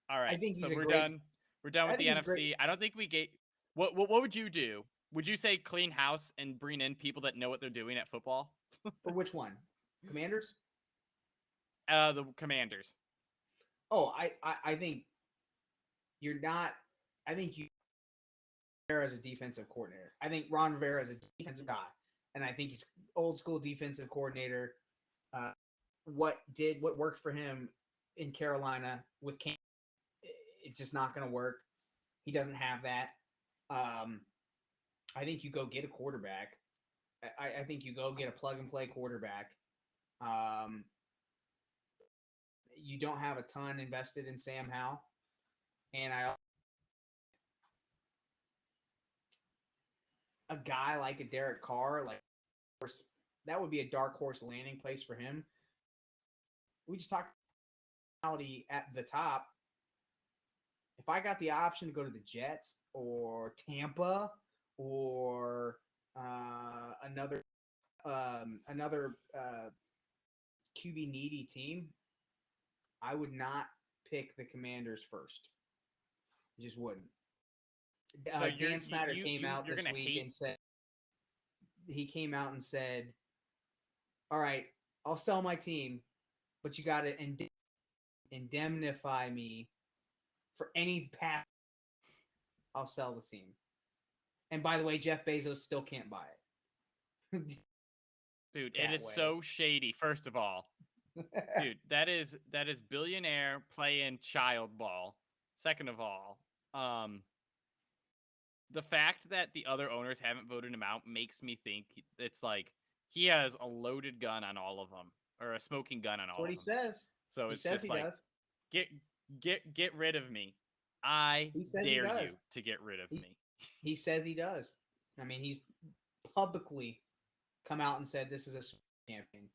B: All right. I think so. We're done. We're done with the NFC. Great. I don't think we get. What would you do? Would you say clean house and bring in people that know what they're doing at football?
A: For which one? Commanders?
B: The Commanders.
A: Oh, I think you're not. I think you as a defensive coordinator. I think Ron Rivera is a defensive guy, and I think he's old school defensive coordinator. What worked for him in Carolina with Cam, it's just not going to work. He doesn't have that. I think you go get a quarterback. I think you go get a plug and play quarterback. You don't have a ton invested in Sam Howell, and a guy like a Derek Carr, like that would be a dark horse landing place for him. We just talked about at the top. If I got the option to go to the Jets or Tampa or another QB needy team, I would not pick the Commanders first. I just wouldn't.
B: So
A: Dan Snyder came out
B: this
A: week and said "All right, I'll sell my team, but you got to indemnify me for any pass. I'll sell the team." And by the way, Jeff Bezos still can't buy it.
B: Dude, it is so shady. First of all, dude, that is billionaire playing child ball. Second of all, the fact that the other owners haven't voted him out makes me think it's like he has a loaded gun on all of them, or a smoking gun on all of them.
A: That's what he says.
B: So it's just like,
A: does.
B: Get rid of me. I dare you to get rid of me.
A: He says he does. I mean, he's publicly come out and said this is a campaign.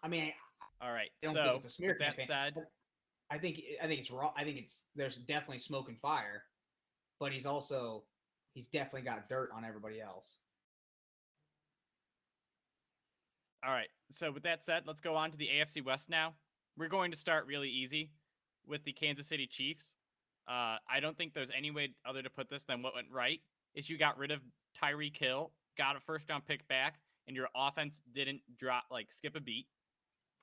A: I mean,
B: all right.
A: I don't think it's a smear campaign.
B: That said,
A: I think it's wrong. I think there's definitely smoke and fire, but he's definitely got dirt on everybody else.
B: All right. So with that said, let's go on to the AFC West now. We're going to start really easy with the Kansas City Chiefs. I don't think there's any way other to put this than what went right is you got rid of Tyreek Hill, got a first-round pick back, and your offense didn't skip a beat.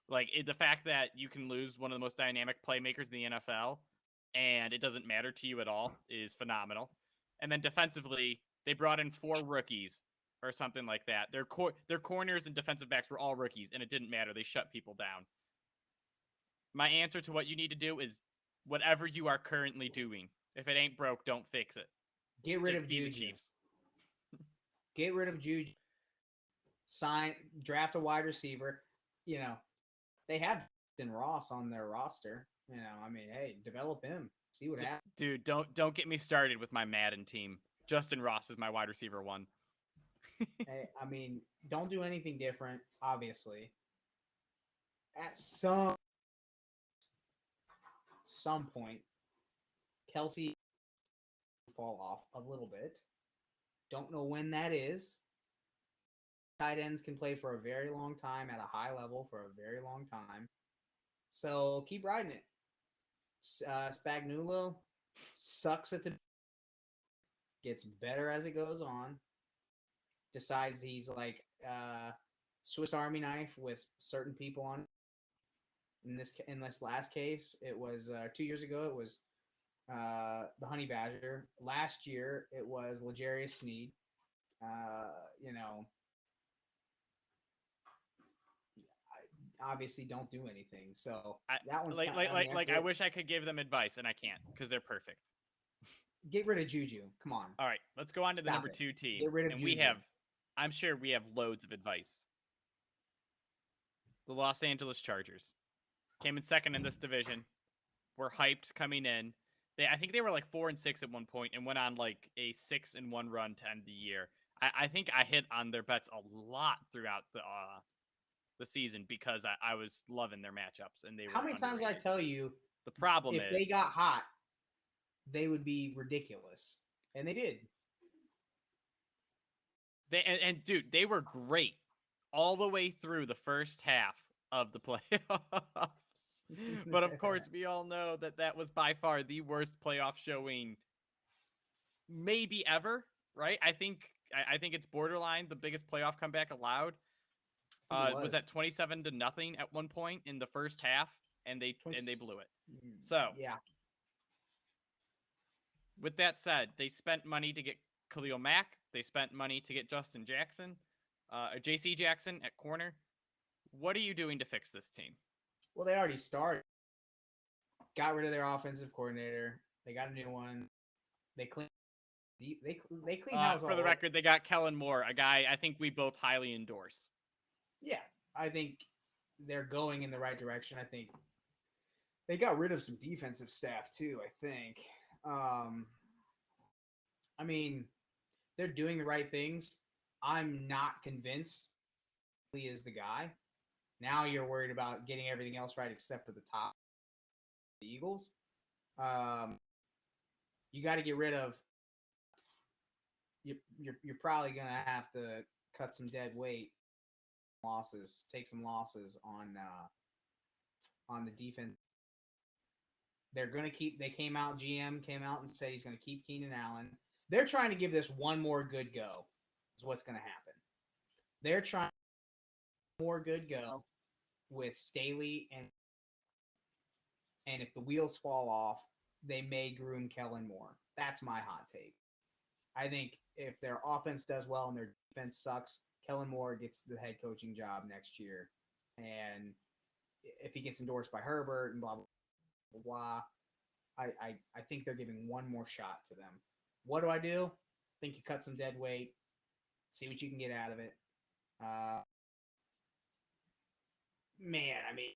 B: The fact that you can lose one of the most dynamic playmakers in the NFL and it doesn't matter to you at all is phenomenal. And then defensively, they brought in 4 rookies or something like that. Their corners and defensive backs were all rookies, and it didn't matter. They shut people down. My answer to what you need to do is whatever you are currently doing. If it ain't broke, don't fix it.
A: Get rid
B: of
A: Juju.
B: The Chiefs.
A: Get rid of Juju. Draft a wide receiver. You know, they have Justin Ross on their roster. You know, I mean, hey, develop him. See what happens.
B: Dude, don't get me started with my Madden team. Justin Ross is my wide receiver 1.
A: Hey, I mean, don't do anything different, obviously. At some point, Kelsey fall off a little bit. Don't know when that is. Tight ends can play for a very long time at a high level for a very long time. So keep riding it. Spagnuolo sucks at gets better as it goes on. Decides he's like Swiss Army knife with certain people on it. In this last case, it was 2 years ago. It was the Honey Badger. Last year, it was L'Jarius Sneed. You know, obviously don't do anything. So that one's
B: I wish I could give them advice, and I can't because they're perfect.
A: Get rid of Juju. Come on.
B: All right, let's go on to the number 2 team.
A: Get rid of Juju.
B: I'm sure we have loads of advice. The Los Angeles Chargers came in second in this division. Were hyped coming in. I think they were like 4-6 at one point and went on like a 6-1 run to end the year. I think I hit on their bets a lot throughout the season because I was loving their matchups and they were.
A: How many times I tell you
B: the problem
A: if they got hot, they would be ridiculous, and they did.
B: Dude, they were great all the way through the first half of the playoffs. But of course, we all know that was by far the worst playoff showing maybe ever, right? I think it's borderline the biggest playoff comeback allowed. Was that 27-0 at one point in the first half, and they blew it. So
A: yeah.
B: With that said, they spent money to get Khalil Mack. They spent money to get Justin Jackson, J.C. Jackson at corner. What are you doing to fix this team?
A: Well, they already started. Got rid of their offensive coordinator. They got a new one. They cleaned deep. They cleaned house.
B: For the record, they got Kellen Moore, a guy I think we both highly endorse.
A: Yeah, I think they're going in the right direction. I think they got rid of some defensive staff too. I think. I mean, they're doing the right things. I'm not convinced he is the guy. Now you're worried about getting everything else right except for the top, the Eagles. You got to get rid of. You're probably gonna have to cut some dead weight, take some losses on the defense. They're gonna keep. They came out. GM came out and said he's gonna keep Keenan Allen. They're trying to give this one more good go. Is what's gonna happen. They're trying more good go with Staley and if the wheels fall off, they may groom Kellen Moore. That's my hot take. I think if their offense does well and their defense sucks, Kellen Moore gets the head coaching job next year. And if he gets endorsed by Herbert and blah, blah, blah, I think they're giving one more shot to them. What do? I think you cut some dead weight, see what you can get out of it. Man, I mean,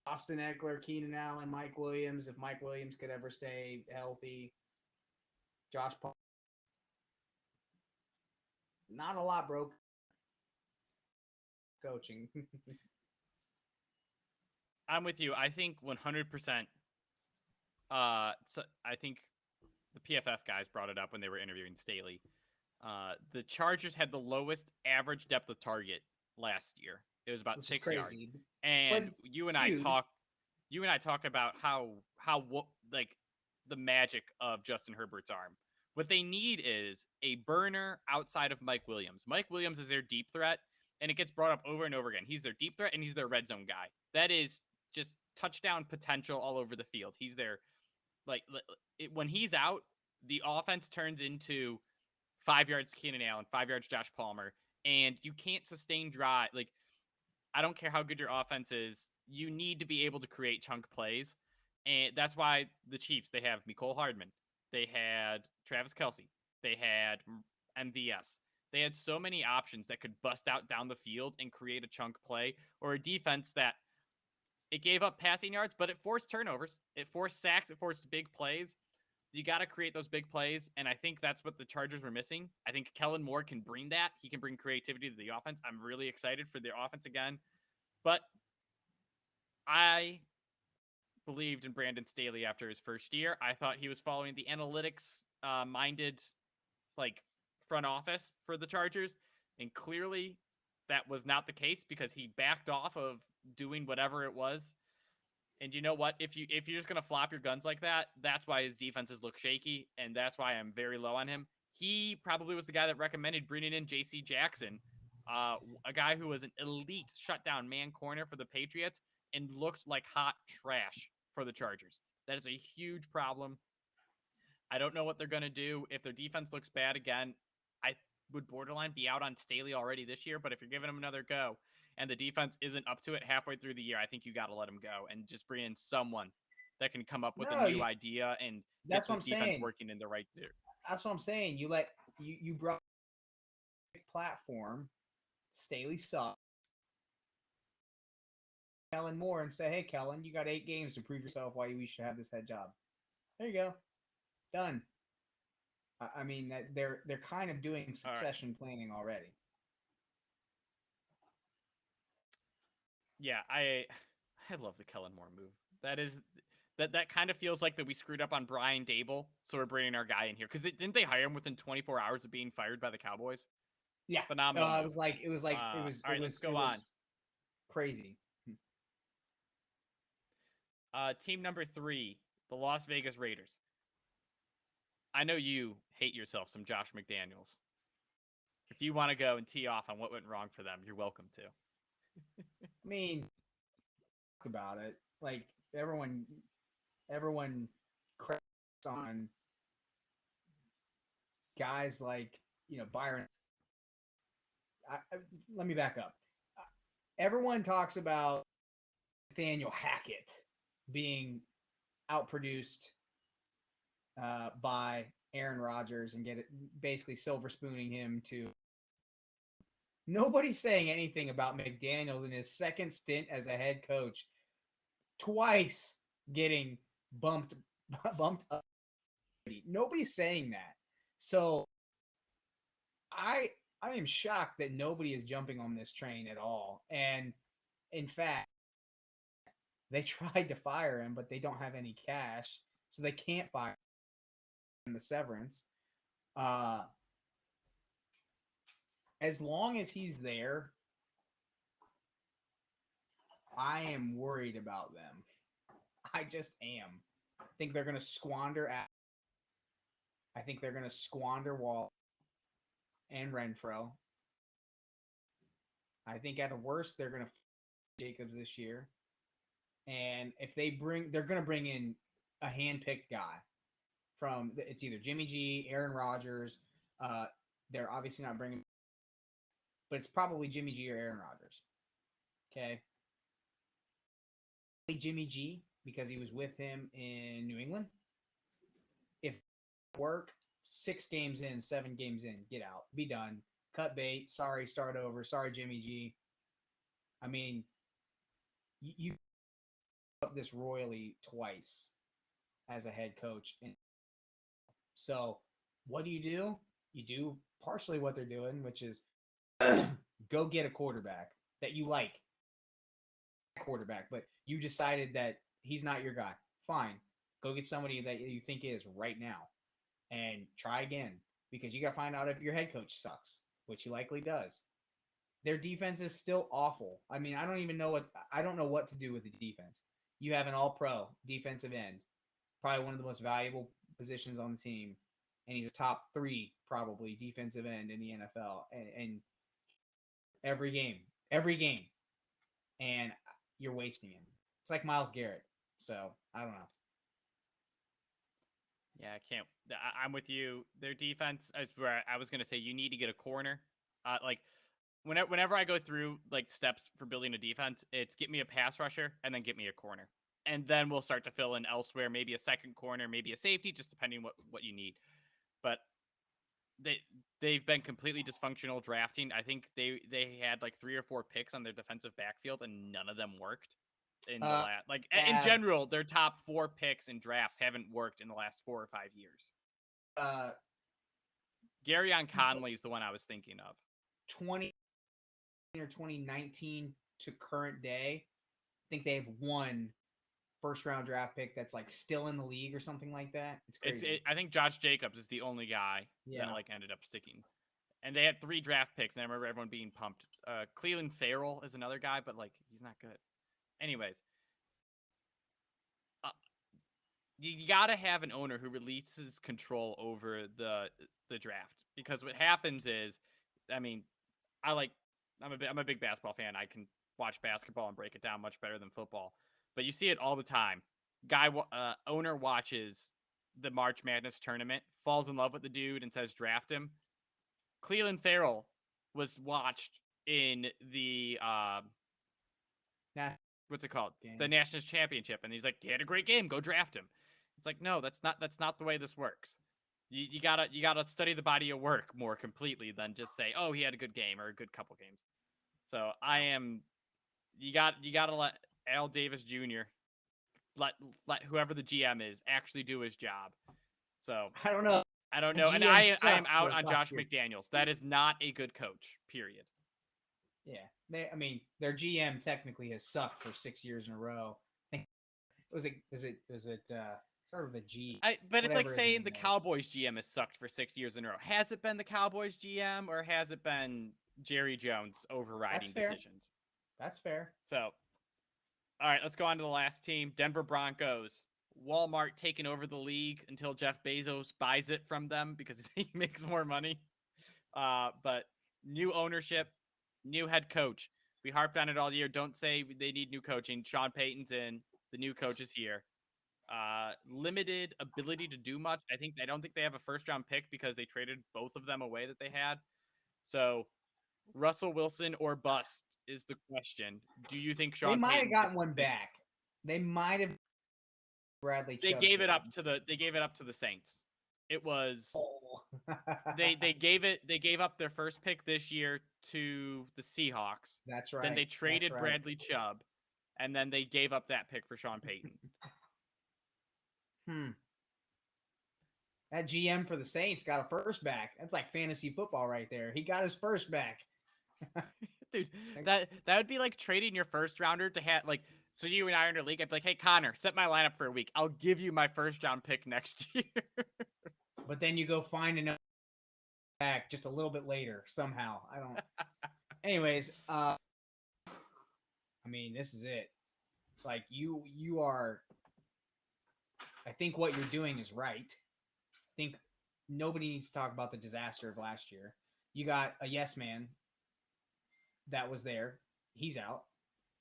A: Austin Eckler, Keenan Allen, Mike Williams, if Mike Williams could ever stay healthy, Josh Paul. Not a lot broke coaching.
B: I'm with you. I think 100%. So I think the PFF guys brought it up when they were interviewing Staley. The Chargers had the lowest average depth of target last year. It was about 6 yards. And you and I talk about how like the magic of Justin Herbert's arm. What they need is a burner outside of Mike Williams. Mike Williams is their deep threat, and it gets brought up over and over again. He's their deep threat, and he's their red zone guy. That is just touchdown potential all over the field. He's their when he's out, the offense turns into 5 yards Keenan Allen, 5 yards Josh Palmer, and you can't sustain drive. Like, I don't care how good your offense is, you need to be able to create chunk plays, and that's why the Chiefs, they have Mecole Hardman. They had Travis Kelce. They had MVS. They had so many options that could bust out down the field and create a chunk play, or a defense that it gave up passing yards, but it forced turnovers. It forced sacks. It forced big plays. You got to create those big plays, and I think that's what the Chargers were missing. I think Kellen Moore can bring that. He can bring creativity to the offense. I'm really excited for their offense again, but I believed in Brandon Staley after his first year. I thought he was following the analytics minded front office for the Chargers, and clearly that was not the case because he backed off of doing whatever it was. And you know what? If you're just gonna flop your guns like that, that's why his defenses look shaky, and that's why I'm very low on him. He probably was the guy that recommended bringing in J.C. Jackson, a guy who was an elite shutdown man corner for the Patriots and looked like hot trash for the Chargers. That is a huge problem. I don't know what they're going to do. If their defense looks bad again, I would borderline be out on Staley already this year, but if you're giving him another go and the defense isn't up to it halfway through the year, I think you got to let him go and just bring in someone that can come up with a new idea and get this defense working in the right direction.
A: That's what I'm saying. You brought a platform, Staley sucked. Kellen Moore and say, hey, Kellen, you got 8 games to prove yourself why we should have this head job. There you go. Done. I mean, that they're kind of doing succession planning already.
B: Yeah, I love the Kellen Moore move. That kind of feels like that we screwed up on Brian Dable, so we're bringing our guy in here because didn't they hire him within 24 hours of being fired by the Cowboys?
A: Yeah,
B: phenomenal.
A: It was all right. Let's go on. Crazy.
B: Team number 3, the Las Vegas Raiders. I know you hate yourself some Josh McDaniels. If you want to go and tee off on what went wrong for them, you're welcome to.
A: I mean, talk about it. Like everyone cracks on guys like Byron. Let me back up. Everyone talks about Nathaniel Hackett being outproduced by Aaron Rodgers and basically silver spooning him to. Nobody's saying anything about McDaniels in his second stint as a head coach, twice getting bumped up. Nobody's saying that. So I am shocked that nobody is jumping on this train at all. And in fact, they tried to fire him, but they don't have any cash, so they can't fire him the severance. Uh, as long as he's there, I am worried about them. I just am. I think they're going to squander. I think they're going to squander Wall and Renfro. I think at the worst they're going to Jacobs this year. And if they're going to bring in a hand-picked guy from it's either Jimmy G, Aaron Rodgers. They're obviously not bringing, but it's probably Jimmy G or Aaron Rodgers. Okay, Jimmy G because he was with him in New England. If work 6 games in, 7 games in, get out, be done, cut bait. Sorry, start over. Sorry, Jimmy G. I mean, you up this royally twice as a head coach, and so what do? You do partially what they're doing, which is go get a quarterback that you like, but you decided that he's not your guy. Fine, go get somebody that you think is right now, and try again because you got to find out if your head coach sucks, which he likely does. Their defense is still awful. I mean, I don't know what to do with the defense. You have an all-pro defensive end, probably one of the most valuable positions on the team, and he's a top 3 probably defensive end in the NFL, and every game, and you're wasting him. It's like Myles Garrett. So I don't know.
B: Yeah, I can't. I'm with you. Their defense is where I was going to say you need to get a corner. Like whenever I go through like steps for building a defense, it's get me a pass rusher and then get me a corner. And then we'll start to fill in elsewhere, maybe a second corner, maybe a safety, just depending what you need. But they've been completely dysfunctional drafting. I think they had like 3 or 4 picks on their defensive backfield and none of them worked in the last in general, their top 4 picks in drafts haven't worked in the last 4 or 5 years. Garyon Conley is the one I was thinking of.
A: 20 or 2019 to current day, I think they have 1 first-round draft pick that's like still in the league or something like that. It's crazy.
B: I think Josh Jacobs is the only guy that like ended up sticking. And they had 3 draft picks, and I remember everyone being pumped. Cleveland Farrell is another guy, but like he's not good. Anyways, you got to have an owner who releases control over the draft, because what happens is, I mean, I'm a big basketball fan. I can watch basketball and break it down much better than football, but you see it all the time. Owner watches the March Madness tournament, falls in love with the dude, and says draft him. Cleveland Farrell was watched in the what's it called? Game. The National Championship, and he's like, he had a great game, go draft him. It's like, no, that's not the way this works. You gotta study the body of work more completely than just say, oh, he had a good game or a good couple games. So you gotta let Al Davis Jr. let whoever the GM is actually do his job. So I don't know, and I am out on Josh McDaniels. That is not a good coach. Period.
A: Yeah, their GM technically has sucked for 6 years in a row. Was it sort of a G?
B: But it's like saying the Cowboys GM has sucked for 6 years in a row. Has it been the Cowboys GM, or has it been Jerry Jones overriding decisions?
A: That's fair.
B: So, all right, let's go on to the last team, Denver Broncos. Walmart taking over the league until Jeff Bezos buys it from them because he makes more money. But new ownership, new head coach. We harped on it all year. Don't say they need new coaching. Sean Payton's in. The new coach is here. Limited ability to do much. I don't think they have a first-round pick because they traded both of them away that they had. So, Russell Wilson or bust is the question. Do you think Sean Payton?
A: They might have gotten one back. They might have. Bradley Chubb.
B: They gave it up to the Saints. It was they gave up their first pick this year to the Seahawks.
A: That's right.
B: Then they traded Bradley Chubb, and then they gave up that pick for Sean Payton.
A: That GM for the Saints got a first back. That's like fantasy football right there. He got his first back.
B: Dude, that would be like trading your first rounder to have like. So you and I are in a league. I'd be like, hey Connor, set my lineup for a week. I'll give you my first round pick next year.
A: But then you go find another back just a little bit later somehow. I don't. Anyways, I mean, this is it. Like you are. I think what you're doing is right. I think nobody needs to talk about the disaster of last year. You got a yes man that was there. He's out.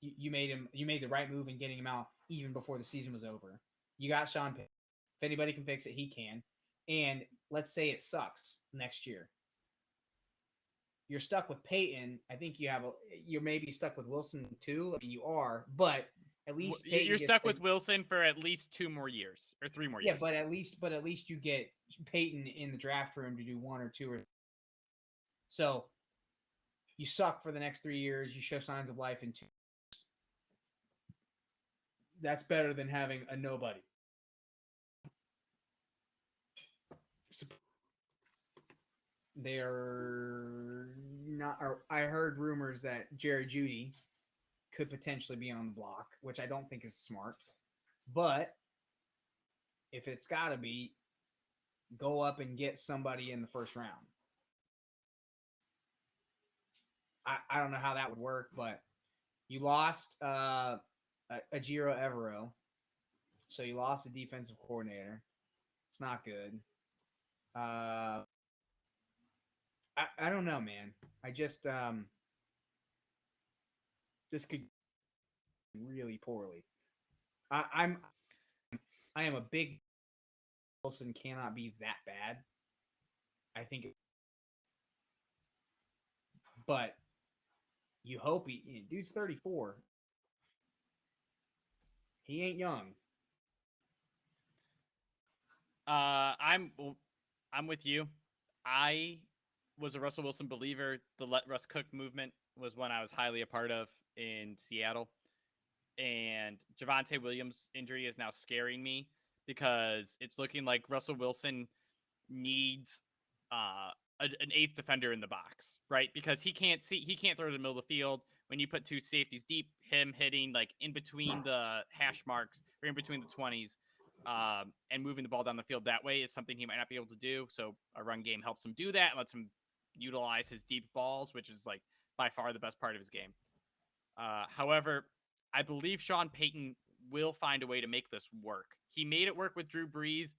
A: You made him. You made the right move in getting him out even before the season was over. You got Sean Payton. If anybody can fix it, he can. And let's say it sucks next year. You're stuck with Peyton. I think you're maybe stuck with Wilson too. I mean, you are, but at least Peyton
B: you're stuck with Wilson for at least 2 more years or 3 more years.
A: Yeah, but at least you get Peyton in the draft room to do 1 or 2 or. So you suck for the next 3 years. You show signs of life in 2. That's better than having a nobody. They're not. I heard rumors that Jerry Jeudy could potentially be on the block, which I don't think is smart. But if it's got to be, go up and get somebody in the first round. I don't know how that would work, but you lost Ajiro Evero, so you lost a defensive coordinator. It's not good. I don't know, man. I just this could really poorly. I am a big Wilson cannot be that bad. I think, but you hope dude's 34. He ain't young.
B: I'm with you. I was a Russell Wilson believer. The Let Russ Cook movement was one I was highly a part of in Seattle. And Javonte Williams' injury is now scaring me because it's looking like Russell Wilson needs an 8th defender in the box, right? Because he can't throw to the middle of the field. When you put 2 safeties deep, him hitting like in between the hash marks or in between the 20s and moving the ball down the field that way is something he might not be able to do. So a run game helps him do that and lets him utilize his deep balls, which is like by far the best part of his game. However, I believe Sean Payton will find a way to make this work. He made it work with Drew Brees.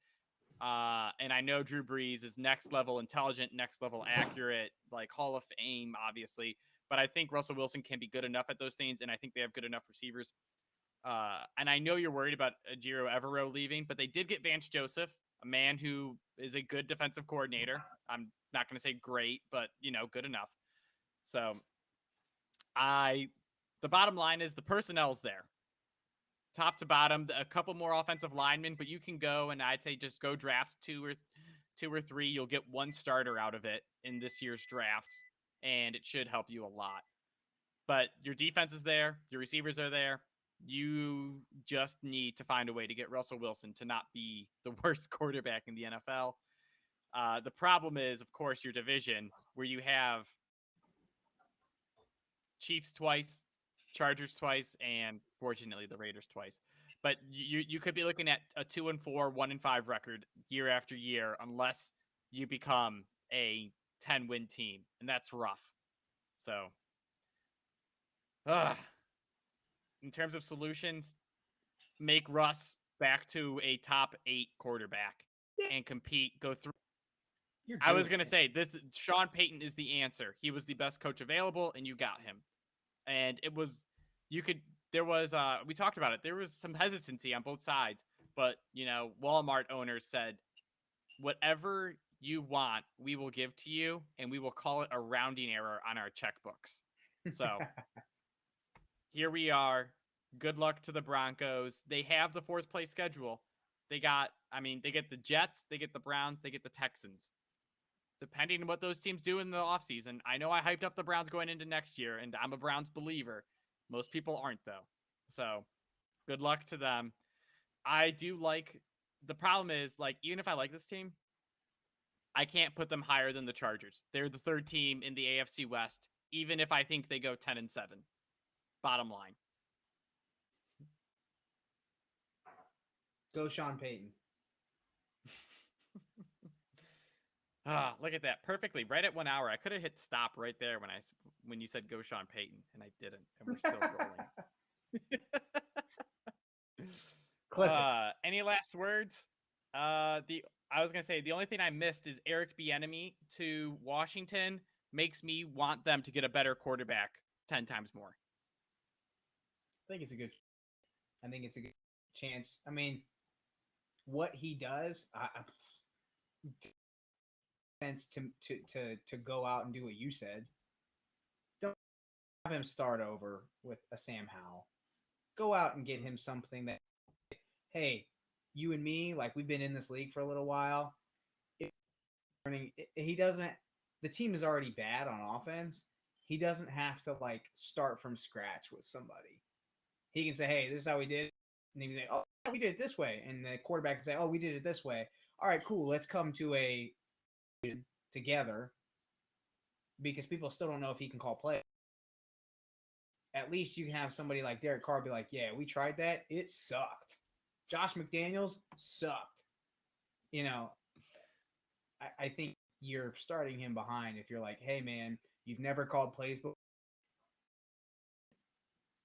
B: And I know Drew Brees is next level intelligent, next level accurate, like Hall of Fame, obviously. But I think Russell Wilson can be good enough at those things, and I think they have good enough receivers. And I know you're worried about Ajiro Evero leaving, but they did get Vance Joseph, a man who is a good defensive coordinator. I'm not going to say great, but, good enough. So the bottom line is the personnel's there. Top to bottom, a couple more offensive linemen, but you can go and I'd say just go draft two or three. You'll get 1 starter out of it in this year's draft, and it should help you a lot. But your defense is there, your receivers are there. You just need to find a way to get Russell Wilson to not be the worst quarterback in the NFL. The problem is, of course, your division where you have Chiefs twice, Chargers twice, and fortunately the Raiders twice. But you could be looking at a 2-4, 1-5 record year after year unless you become a 10-win team, and that's rough. So, in terms of solutions, make Russ back to a top 8 quarterback and compete. Go through. I was gonna say this. Sean Payton is the answer. He was the best coach available, and you got him. And it was, we talked about it. There was some hesitancy on both sides, but, Walmart owners said, whatever you want, we will give to you, and we will call it a rounding error on our checkbooks. So here we are. Good luck to the Broncos. They have the 4th place schedule. They get the Jets, they get the Browns, they get the Texans. Depending on what those teams do in the offseason. I know I hyped up the Browns going into next year, and I'm a Browns believer. Most people aren't, though. So, good luck to them. I do like... The problem is, even if I like this team, I can't put them higher than the Chargers. They're the third team in the AFC West, even if I think they go 10-7. Bottom line.
A: Go Sean Payton.
B: Look at that. Perfectly. Right at 1 hour. I could have hit stop right there when you said go Sean Payton, and I didn't. And we're still rolling.
A: Clip it.
B: Any last words? I was gonna say the only thing I missed is Eric Bieniemy to Washington makes me want them to get a better quarterback 10 times more.
A: I think it's a good chance. I mean, what he does, sense to go out and do what you said. Don't have him start over with a Sam Howell. Go out and get him something that, hey, you and me, like we've been in this league for a little while. He doesn't. The team is already bad on offense. He doesn't have to like start from scratch with somebody. He can say, hey, this is how we did it. And he can say, oh, we did it this way. And the quarterback can say, oh, we did it this way. All right, cool. Let's come to a together, because people still don't know if he can call play. At least you can have somebody like Derek Carr be like, yeah, we tried that. It sucked. Josh McDaniels sucked. You know, I think you're starting him behind if you're like, hey, man, you've never called plays before.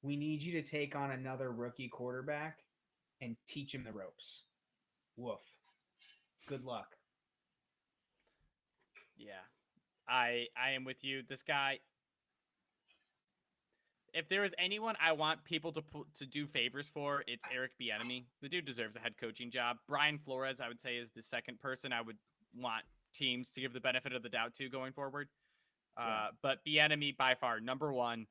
A: We need you to take on another rookie quarterback and teach him the ropes. Woof. Good luck.
B: Yeah, I am with you. This guy, if there is anyone I want people to do favors for, it's Eric Bieniemy. The dude deserves a head coaching job. Brian Flores, I would say, is the second person I would want teams to give the benefit of the doubt to going forward. But Bieniemy, by far, number one.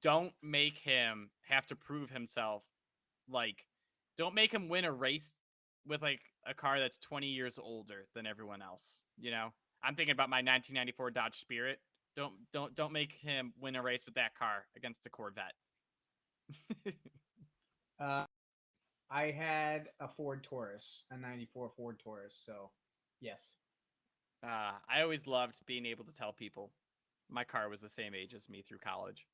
B: Don't make him have to prove himself. Like, don't make him win a race with like a car that's 20 years older than everyone else. You know, I'm thinking about my 1994 Dodge Spirit. Don't make him win a race with that car against a Corvette.
A: I had a Ford Taurus, a 94 Ford Taurus. So, yes.
B: I always loved being able to tell people my car was the same age as me through college.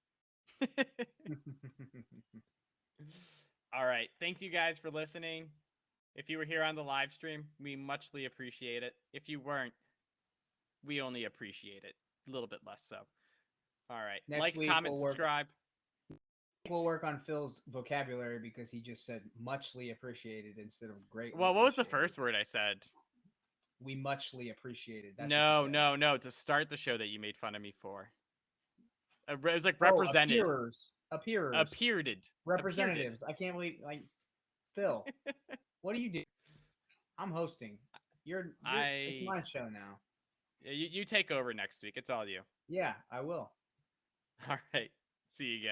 B: All right. Thank you guys for listening. If you were here on the live stream, we muchly appreciate it. If you weren't, we only appreciate it. A little bit less so. All right.
A: Next
B: like, comment, subscribe.
A: We'll work on Phil's vocabulary because he just said muchly appreciated instead of greatly.
B: Well, what was the first word I said?
A: We muchly appreciated. That's
B: no. To start the show that you made fun of me for. It was like represented. Appeared.
A: Representatives. I can't believe, like, Phil, what do you do? I'm hosting. It's my show now.
B: You take over next week. It's all you.
A: Yeah, I will.
B: All right. See you guys.